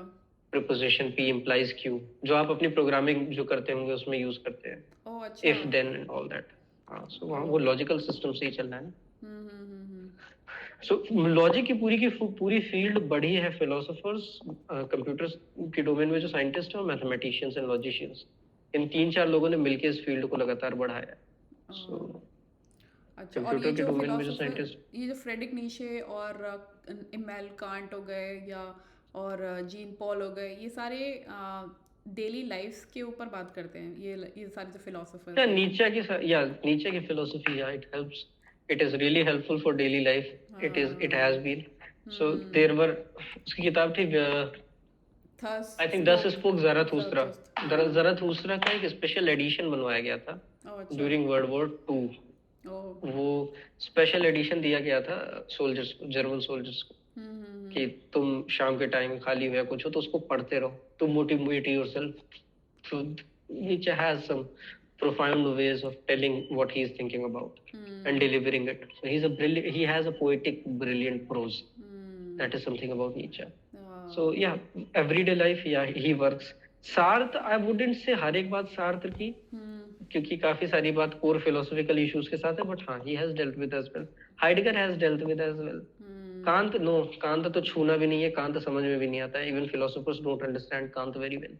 प्रीपोजिशन P implies Q, जो आप अपनी प्रोग्रामिंग जो करते होंगे उसमें यूज करते हैं. अच्छा. If then and all that. हाँ, सो वो लॉजिकल सिस्टम से ही चल रहा है ना. सो लॉजिक की पूरी फील्ड बढ़ी है. फिलोसोफर्स, कंप्यूटर्स के डोमेन में जो साइंटिस्ट हैं, मैथमेटिशियंस एंड लॉजिशियंस, इन 3-4 लोगों ने मिलकर इस फील्ड को लगातार बढ़ाया है. सो अच्छा. और ये जो फिलोसोफर, ये जो फ्रेडरिक नीशे और इमैनुएल कांट हो गए, या और जीन पॉल हो गए, ये सारे डेली लाइफ के ऊपर बात करते हैं. ये सारे जो फिलोसोफर हैं, नीचे की फिलोसफी, या it helps. It is really helpful for daily life. It has been. So there were, उसकी किताब थी, I think Thus Spoke Zarathustra. Zarathustra का एक स्पेशल एडिशन बनवाया गया था ड्यूरिंग वर्ल्ड वॉर 2. वो स्पेशल एडिशन दिया गया था सोल्जर्स को, जर्मन सोल्जर्स को, कि तुम शाम के टाइम खाली हुआ कुछ हो तो उसको पढ़ते रहो, to motivate yourself. So Nietzsche has some profound ways of telling what he is thinking about and delivering it. So he has a poetic, brilliant prose. That is something about Nietzsche. So yeah, everyday life, yeah, he works. सार्थ, I wouldn't say हर एक बात सार्थ की, क्योंकि काफी सारी बात core philosophical issues के साथ है, बट हाँ, he has dealt with as well. Heidegger has dealt with as well. Kant, no, Kant तो छूना भी नहीं है, कांत समझ में भी नहीं आता है. Even philosophers don't understand Kant very well.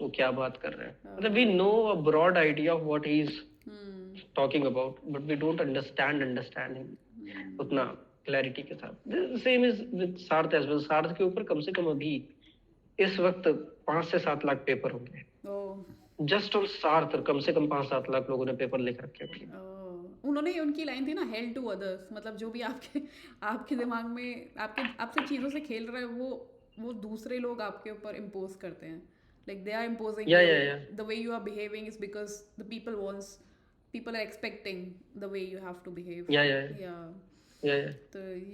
वो क्या बात कर रहे हैं, मतलब we know a broad idea of what he is talking about, but we don't understand him उतना क्लैरिटी के साथ. Same is with Sartre as well. Sartre के ऊपर कम से कम अभी इस वक्त 5 से 7 लाख पेपर होंगे ओ जस्ट ऑन सार्थ, कम से कम 5-7 लाख लोगों ने पेपर लिख रखे होंगे। उन्होंने उनकी लाइन थी ना, हेल्प टू अदर्स, मतलब जो भी आपके आपके दिमाग में आपसे चीज़ों से खेल रहे हैं, वो दूसरे लोग आपके ऊपर इम्पोज करते हैं, like they are imposing you, या the way you are behaving is because the people are expecting the way you have to behave. या या Yeah. या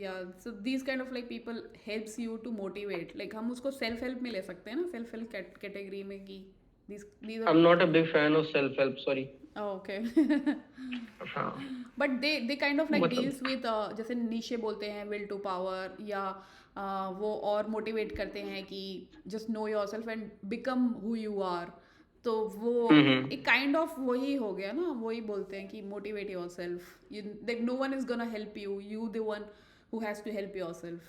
या तो so these kind of like people helps you to motivate, like हम उसको self help में ले सकते हैं ना, सेल्फ हेल्प कैटेगरी में, कि these I are M not a people. Big fan of self help, sorry. Oh, okay. हाँ, but they kind of like मतलब डील्स विद, जैसे नीशे बोलते हैं विल टू पावर, या वो और मोटिवेट करते हैं कि just know yourself and become who you are, तो वो हम्म। एक काइंड ऑफ वही हो गया ना, वही बोलते हैं कि motivate yourself, you like no one is gonna help you, you the one who has to help yourself.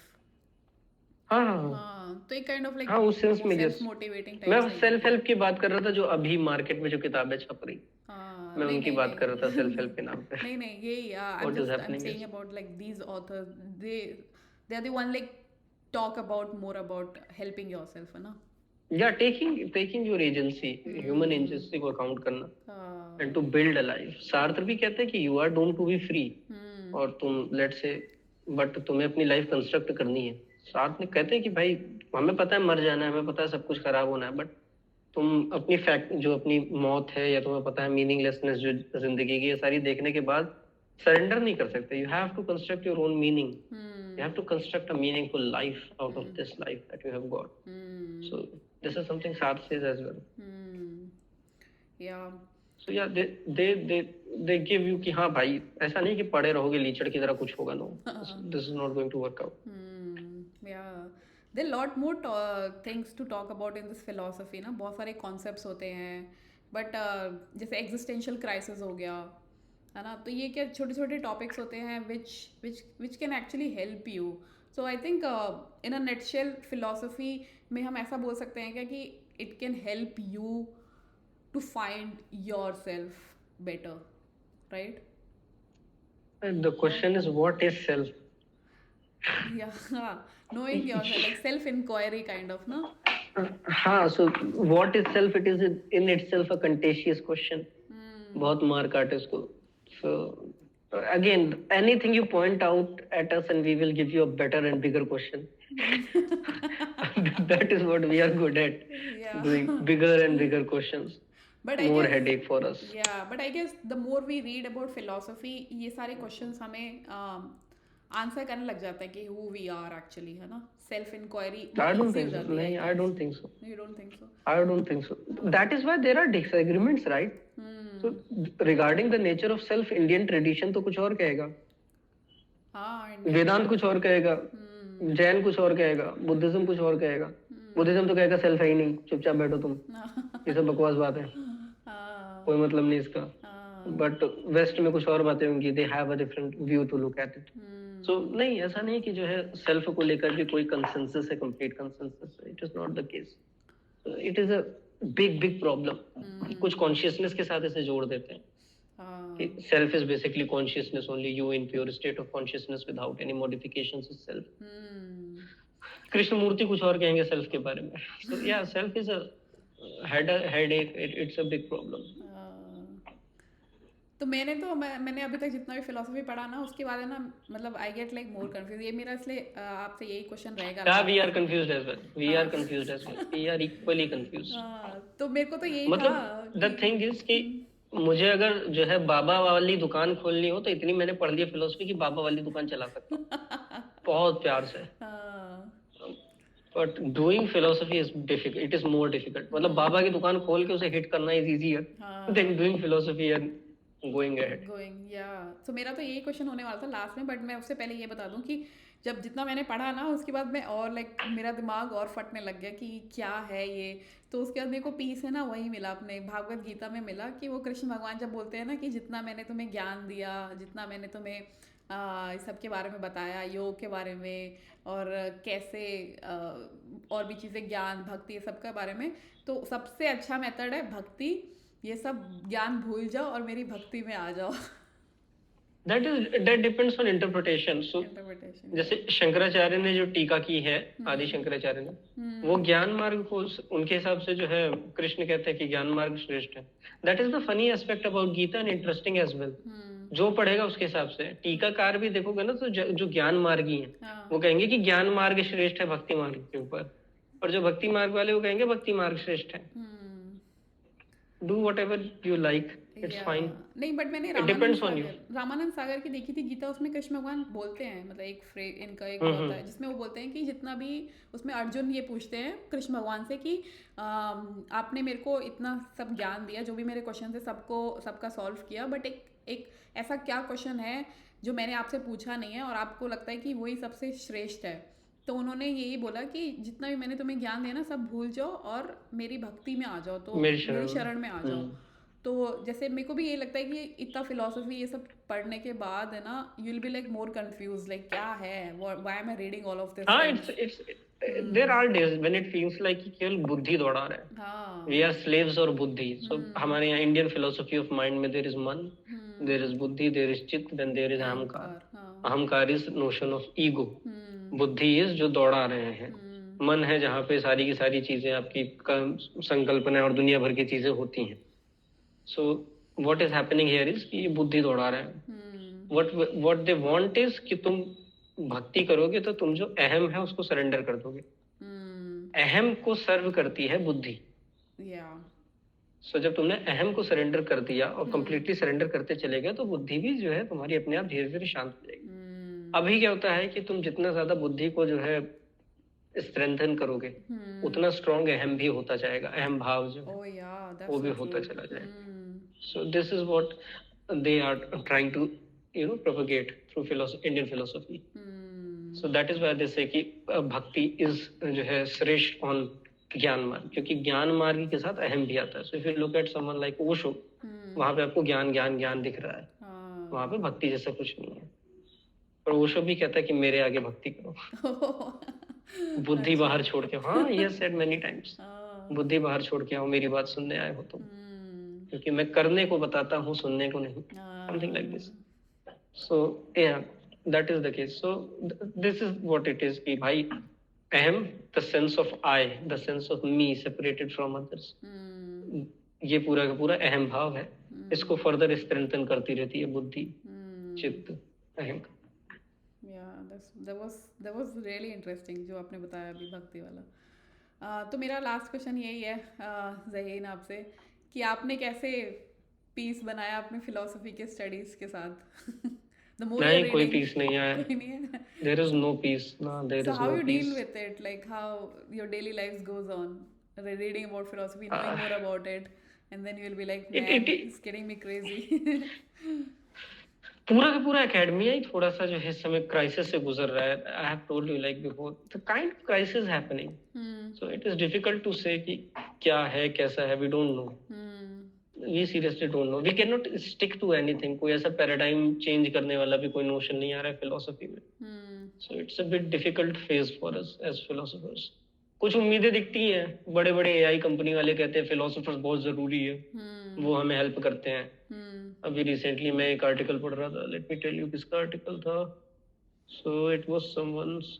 हाँ हाँ हाँ हाँ, तो एक काइंड ऑफ लाइक हाँ, उस सेंस वो में सेल्फ यस। मोटिवेटिंग मैं टाइप सही है. सेल्फ हेल्प की बात कर रहा था, जो अभी मार्केट में जो किताबें छप रही, हाँ, मैं नहीं उनकी नहीं बात कर रहा था सेल्फ नहीं. हेल्प के नाम पे। नहीं नहीं, यही what is I'm happening saying is, about like these authors, they are the one like talk about more about helping yourself, है ना. या taking your agency, human hmm. Agency को काउंट करना, एंड हाँ. To build a life. Sartre भी कहते हैं कि you are doomed to be free, hmm. और तुम लेट से, बट तुम्हें अपनी लाइफ कंस्ट्रक्ट करनी है। साथ में कहते हैं कि भाई, हमें पता है मर जाना है, हमें पता है सब कुछ खराब होना है, बट तुम अपनी फैक्ट, जो अपनी मौत है, या तुम्हें पता है मीनिंगलेसनेस जो जिंदगी की, ये सारी देखने के बाद सरेंडर नहीं कर सकते। You have to construct your own meaning, you have to construct a meaningful life out of this life that you have got. So this is something Sartre says as well. Yeah. So या they give you कि हाँ भाई, ऐसा नहीं कि पड़े रहोगे लीचड़ की तरह, कुछ होगा। No, this is not going to work out. Yeah, there are lot more things to talk about in this philosophy ना, बहुत सारे concepts होते हैं, but जैसे existential crisis हो गया, है ना, तो ये क्या छोटे छोटे topics होते हैं which can actually help you. So I think in a nutshell philosophy में हम ऐसा बोल सकते हैं क्या कि it can help you to find yourself better, right? The question is, what is self? Yeah, knowing yourself, like self inquiry kind of, no. हाँ, so what is self? It is in itself a contentious question. बहुत मार काटे उसको. So again, anything you point out at us, and we will give you a better and bigger question. That is what we are good at, Yeah. doing bigger and bigger questions. But I More guess, headache for us. yeah, but I guess the more we read about philosophy, ये सारे questions हमें answer करने लग जाते हैं कि who we are actually, है ना, self inquiry I don't easy हो think so. जाती है. नहीं, I don't think so. You don't think so? I don't think so. That is why there are disagreements, right? So regarding the nature of self, Indian tradition तो कुछ और कहेगा, हाँ, वेदांत कुछ और कहेगा, जैन कुछ और कहेगा, बुद्धिज्म कुछ और कहेगा। बुद्धिज्म तो कहेगा सेल्फ है ही नहीं, चुपचाप बैठो तुम, ये सब बकवास बात है, कोई मतलब नहीं इसका। बट वेस्ट में कुछ और बातें होंगी, they have a different view to look at it. So नहीं, ऐसा नहीं कि जो है सेल्फ को लेकर भी कोई कंसेंसस है, complete consensus. It is not the case. It is a big problem. कुछ कॉन्शियसनेस के साथ इसे जोड़ देते हैं कि self is basically consciousness only, you in pure state of consciousness without any modifications is self. Krishnamurti कुछ और कहेंगे सेल्फ के बारे में। So yeah, self is a headache, it's a big problem. तो मैंने अभी तक जितना भी फिलोसफी पढ़ा ना, उसके बाद है ना, मतलब I get like more confuse. ये मेरा इसलिए आपसे यही क्वेश्चन रहेगा। Yeah, we are confused as well. We are confused as well. We are equally confused. तो मेरे को तो यही था मतलब the thing is कि मुझे अगर जो है बाबा वाली दुकान खोलनी हो, तो इतनी मैंने पढ़ ली फिलोसफी कि बाबा वाली दुकान चला सकता हूँ बहुत प्यार से। But doing philosophy is difficult, it is more difficult. मतलब बाबा की दुकान खोल के उसे हिट करना is easier than doing philosophy and going ahead. या तो मेरा तो यही क्वेश्चन होने वाला था लास्ट में, बट मैं उससे पहले ये बता दूं कि जब जितना मैंने पढ़ा ना, उसके बाद मैं और लाइक मेरा दिमाग और फटने लग गया कि क्या है ये। तो उसके बाद मेरे को पीस है ना वही मिला, अपने भागवत गीता में मिला, कि वो कृष्ण भगवान जब बोलते हैं ना कि जितना मैंने तुम्हें ज्ञान दिया, जितना मैंने तुम्हें इस सब के बारे में बताया, योग के बारे में, और कैसे और भी चीज़ें, ज्ञान, भक्ति, ये सब के बारे में, तो सबसे अच्छा मेथड है भक्ति। ये सब ज्ञान भूल जाओ और मेरी भक्ति में आ जाओ। that depends on interpretation. So interpretation. जैसे शंकराचार्य ने जो टीका की है, आदि शंकराचार्य ने, वो ज्ञान मार्ग को उनके हिसाब से जो है कृष्ण कहते हैं कि ज्ञान मार्ग श्रेष्ठ है. That is the funny aspect about Gita and interesting as well. जो पढ़ेगा उसके हिसाब से. टीकाकार भी देखोगे ना तो जो ज्ञान मार्गी है हाँ। वो कहेंगे कि ज्ञान मार्ग श्रेष्ठ है भक्ति मार्ग के ऊपर, और जो भक्ति मार्ग वाले वो कहेंगे भक्ति मार्ग श्रेष्ठ है. Do whatever you like, it's yeah fine. नहीं, बट मैंने It depends on you. Ramanand Sagar की देखी थी गीता, उसमें कृष्ण भगवान बोलते हैं, मतलब इनका एक होता है जिसमें वो बोलते हैं कि जितना भी, उसमें अर्जुन ये पूछते हैं कृष्ण भगवान से कि आपने मेरे को इतना सब ज्ञान दिया, जो भी मेरे क्वेश्चन थे सबका सॉल्व किया, बट एक ऐसा क्या क्वेश्चन है जो मैंने आपसे पूछा नहीं है और आपको लगता है कि वही सबसे श्रेष्ठ है. तो उन्होंने यही बोला कि जितना भी मैंने तुम्हें ज्ञान दिया ना सब भूल जाओ और मेरी भक्ति में आ जाओ, तो मेरी मेरी शरण शरण में आ जाओ. तो जैसे मेरे को भी ये लगता है कि इतना फिलोसफी ये सब पढ़ने के बाद है ना, you will be like more confuse, like क्या है, why am I reading all of this. हाँ, it's there are days when it feels like कि केवल बुद्धि दौड़ा रहा है. हाँ. We are slaves और बुद्धि. So हमारे यहाँ इंडियन philosophy of mind में there is मन, there is बुद्धि, there is चित्त, then there is अहंकार. अहंकार is notion of ego. बुद्धि is जो दौड़ा रहे हैं. मन है जहाँ पे सारी की सारी चीजें आपकी संकल्पना और दुनिया भर की चीजें होती हैं. So what is happening here is कि ये बुद्धि दौड़ा रहे हैं. What they want is कि तुम भक्ति करोगे तो तुम जो अहम है उसको सरेंडर कर दोगे. अहम को सर्व करती है बुद्धि. सो जब तुमने अहम को सरेंडर कर दिया और कंप्लीटली सरेंडर करते चले गए तो बुद्धि भी जो है तुम्हारी अपने आप धीरे धीरे शांत हो जाएगी. अभी क्या होता है कि तुम जितना ज्यादा बुद्धि को जो है स्ट्रेंथन करोगे उतना स्ट्रॉन्ग अहम भी होता जाएगा. अहम भाव जो है वो भी होता चला जाएगा. So this is what they are trying to propagate through Indian philosophy. So that is why they say कि भक्ति is जो है श्रेष्ठ on ज्ञान मार्ग, क्योंकि ज्ञान मार्ग के साथ अहम भी आता है. So if you look at someone like Osho, वहां पे आपको ज्ञान ज्ञान ज्ञान दिख रहा है. वहां पे भक्ति जैसा कुछ नहीं है. पर ओशो भी कहता है कि मेरे आगे भक्ति करो. बुद्धि बाहर छोड़ के. हाँ, he has said many times. बुद्धि बाहर छोड़ के आओ, मेरी बात सुनने आए हो तुम, क्योंकि मैं करने को बताता हूँ, सुनने को नहीं. Something like this. So yeah, that is the case. So this is what it is कि भाई अहम, the sense of I, the sense of me separated from others. ये पूरा का पूरा अहम भाव है. इसको फर्दर स्ट्रेंथन करती रहती है बुद्धि, चित्त, अहंकार. that was really interesting जो आपने बताया अभी भक्ति वाला. तो मेरा लास्ट क्वेश्चन यही है ज़हीन आपसे कि आपने कैसे पीस बनाया अपने फिलोसफी के स्टडीज के साथ. नहीं, कोई पीस नहीं है. There is no peace. No, there is no peace. So how you deal with it, like how your daily life goes on, reading about philosophy, knowing more about it, and then you will be like, man, it's getting me crazy. पूरा का पूरा academy ही थोड़ा सा जो है इस समय crisis से गुजर रहा है. I have told you like before the kind of crisis happening. So it is difficult to say कि क्या है कैसा है. We don't know. We seriously don't know. We cannot stick to anything. कोई ऐसा पैराडाइम चेंज करने वाला भी कोई नोशन नहीं आ रहा है फिलोसफी में. So it's a bit difficult phase for us as philosophers. कुछ उम्मीदें दिखती हैं. बड़े बड़े एआई कंपनी वाले कहते हैं फिलोसोफर्स बहुत जरूरी है, वो हमें हेल्प करते हैं. अभी रिसेंटली मैं एक आर्टिकल पढ़ रहा था. लेट मी टेल यू किसका आर्टिकल था. सो इट वाज समवन्स,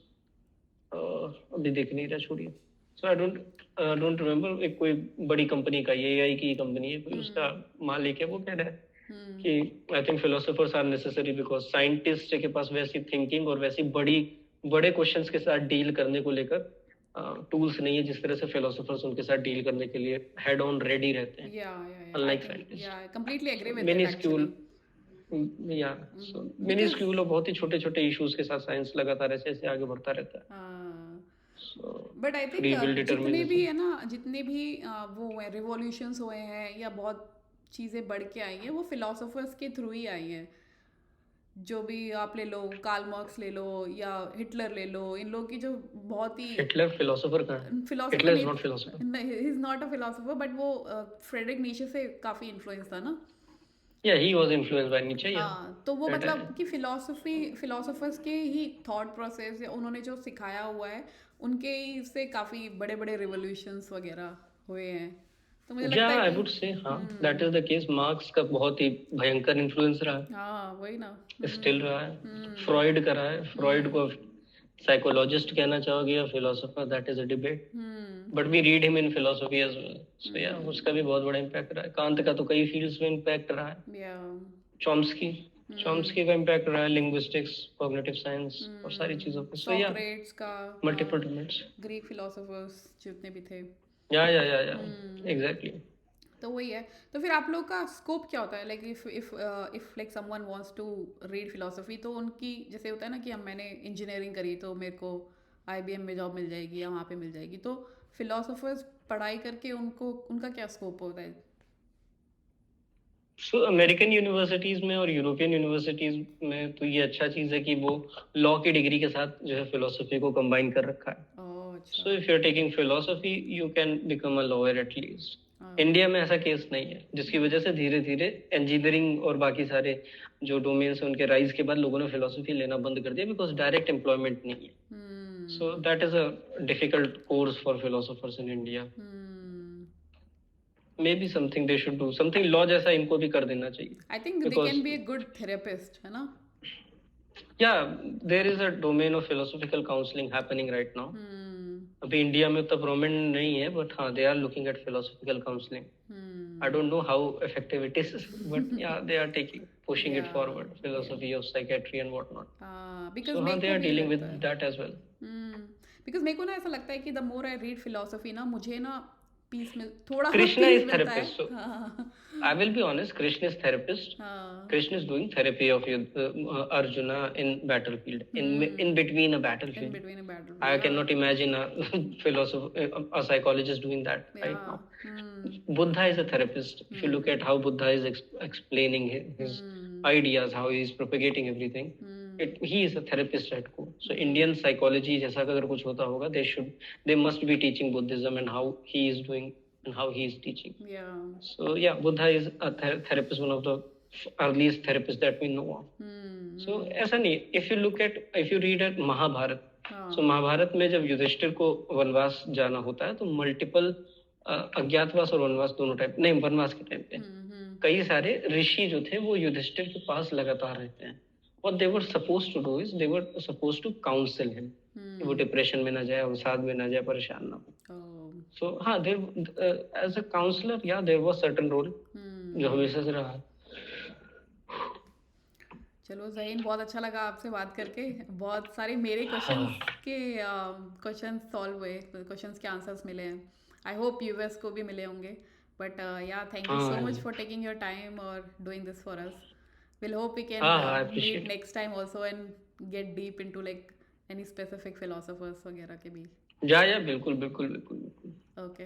अभी देख नहीं रहा, छोड़िए. सो आई डोंट रिमेम्बर. एक कोई बड़ी कंपनी का, ये एआई की कंपनी है, कोई उसका मालिक है, वो कह रहा है कि I think philosophers are necessary because scientist के पास वैसी थिंकिंग और वैसी बड़े क्वेश्चंस के साथ डील करने को लेकर टूल्स नहीं है जिस तरह से फिलोसोफर्स उनके साथ डील करने के लिए हेड ऑन रेडी रहते हैं. Unlike scientist. I completely agree with that actually. So many school और बहुत ही छोटे छोटे इश्यूज के साथ साइंस लगातार ऐसे आगे बढ़ता रहता है. बट आई थिंक जितने भी है ना, जितने भी वो है रिवॉल्यूशंस हुए हैं या बहुत चीज़ें बढ़ के आई हैं, वो फिलोसोफर्स के थ्रू ही आई हैं. जो भी आप ले लो, कार्ल मार्क्स ले लो या हिटलर ले लो, इन लोग की जो बहुत ही. हिटलर फिलोसोफर का है. Hitler is not philosopher. He is not a philosopher, but वो फ्रेडरिक नीचे से काफ़ी इन्फ्लुएंस था ना. या ही वाज इन्फ्लुएंस्ड बाय नीचे. हाँ, तो वो मतलब कि फिलोसोफर्स के ही थॉट प्रोसेस या उन्होंने जो सिखाया हुआ है उनके से काफ़ी बड़े बड़े रिवोल्यूशंस वगैरह हुए हैं. तो मुझे या लगता है आई कि वुड से हाँ, that is the case. Marks का बहुत ही भयंकर इन्फ्लुएंस रहा है, हाँ वही ना। स्टिल रहा है। हम्म फ्रॉइड का रहा है। फ्रॉइड हम्म को साइकोलॉजिस्ट कहना चाहोगे या philosopher, that is a debate, hmm but we read him in philosophy as well. So yeah hmm उसका भी बहुत बड़ा इम्पैक्ट रहा है। कांत का तो कई फील्ड्स में इम्पैक्ट रहा है। या चॉम्स्की, हम्म चॉम्स्की का इम्पैक्ट रहा है लिंग्विस्टिक्स, कॉग्निटिव साइंस और सारी चीजों पे। सो या सॉक्रेट्स का, मल्टीपल डोमेन्स। ग्रीक फिलोसोफर्स जितने भी थे। या हम्म एग्जैक्टली। तो वही है। तो फिर आप लोग का स्कोप क्या होता है, like if like someone wants to read philosophy, तो उनकी जैसे होता है ना कि हम मैंने इंजीनियरिंग करी तो मेरे को आईबीएम में जॉब मिल जाएगी या वहाँ पे मिल जाएगी, तो फिलोसफर्स पढ़ाई करके उनको उनका क्या स्कोप होता है? सो अमेरिकन यूनिवर्सिटीज में और यूरोपियन यूनिवर्सिटीज में तो ये अच्छा चीज है कि वो लॉ की डिग्री के साथ जो है फिलोसफी को कंबाइन कर रखा है। ओह अच्छा। So if you are taking philosophy you can become a lawyer at least. India में ऐसा केस नहीं है, जिसकी वजह से धीरे धीरे इंजीनियरिंग और बाकी सारे जो डोमेन्स हैं उनके राइज के बाद लोगों ने फिलोसफी लेना बंद कर दिया, बिकॉज डायरेक्ट एम्प्लॉयमेंट नहीं है। So hmm that is a difficult course for philosophers in India. Hmm maybe something they should do, something law जैसा इनको भी कर देना चाहिए। I think they because can be a good therapist, है ना? yeah, there is a domain of philosophical counseling happening right now. हम्म अभी India में उतना प्रोमिनेंट नहीं है, बट हाँ, they are looking at philosophical counselling. I hmm don't know how effective it is, but या they are taking pushing it या forward, या philosophy of psychiatry and what not. Because so हाँ, मेरे दे को are भी dealing with लगता है। That as well. Because मेरे को ना ऐसा लगता है कि the more I read philosophy ना, मुझे ना पीस मिल थोड़ा कृष्णा पीस इज मिलता है। थेरेपिस्ट, सो हाँ I will be honest, Krishna is therapist. हाँ Krishna is doing therapy of Arjuna in battlefield, in between a in battlefield. Between a battle, I या cannot imagine a philosopher, a psychologist doing that या right now. Hmm Buddha is a therapist. If you look at how Buddha is explaining his hmm ideas, how he is propagating everything, hmm he is a therapist at core. So Indian psychology जैसा अगर कुछ होता होगा, they must be teaching Buddhism and how he is doing and how he is teaching. या So yeah, Buddha is a therapist, one of the earliest therapists that we know of. So ऐसा नहीं, if you read at Mahabharat, हाँ so Mahabharat में जब युधिष्ठिर को वनवास जाना होता है तो मल्टीपल अज्ञातवास और वनवास दोनों टाइप नहीं, वनवास के टाइम पे कई सारे ऋषि जो थे वो युधिष्ठिर के पास लगातार रहते हैं। What they were supposed to do is they were supposed to counsel him कि वो डिप्रेशन में ना जाए, अवसाद में ना जाए, परेशान ना हो। So हाँ, there as a counselor, yeah, there was certain role जो हमेशा से रहा है। चलो ज़हीन, बहुत अच्छा लगा आपसे बात करके। बहुत सारे मेरे हाँ क्वेश्चंस सॉल्व हुए, क्वेश्चंस के आंसर्स मिले हैं। आई होप यूएस को भी मिले होंगे। बट या थैंक यू सो हाँ much for taking your time और doing this for us. Will hope we can हाँ हाँ, I meet appreciate. Next time also and get deep into like any specific philosophers वगैरह के भी। या बिल्कुल बिल्कुल बिल्कुल बिल्कुल। ओके।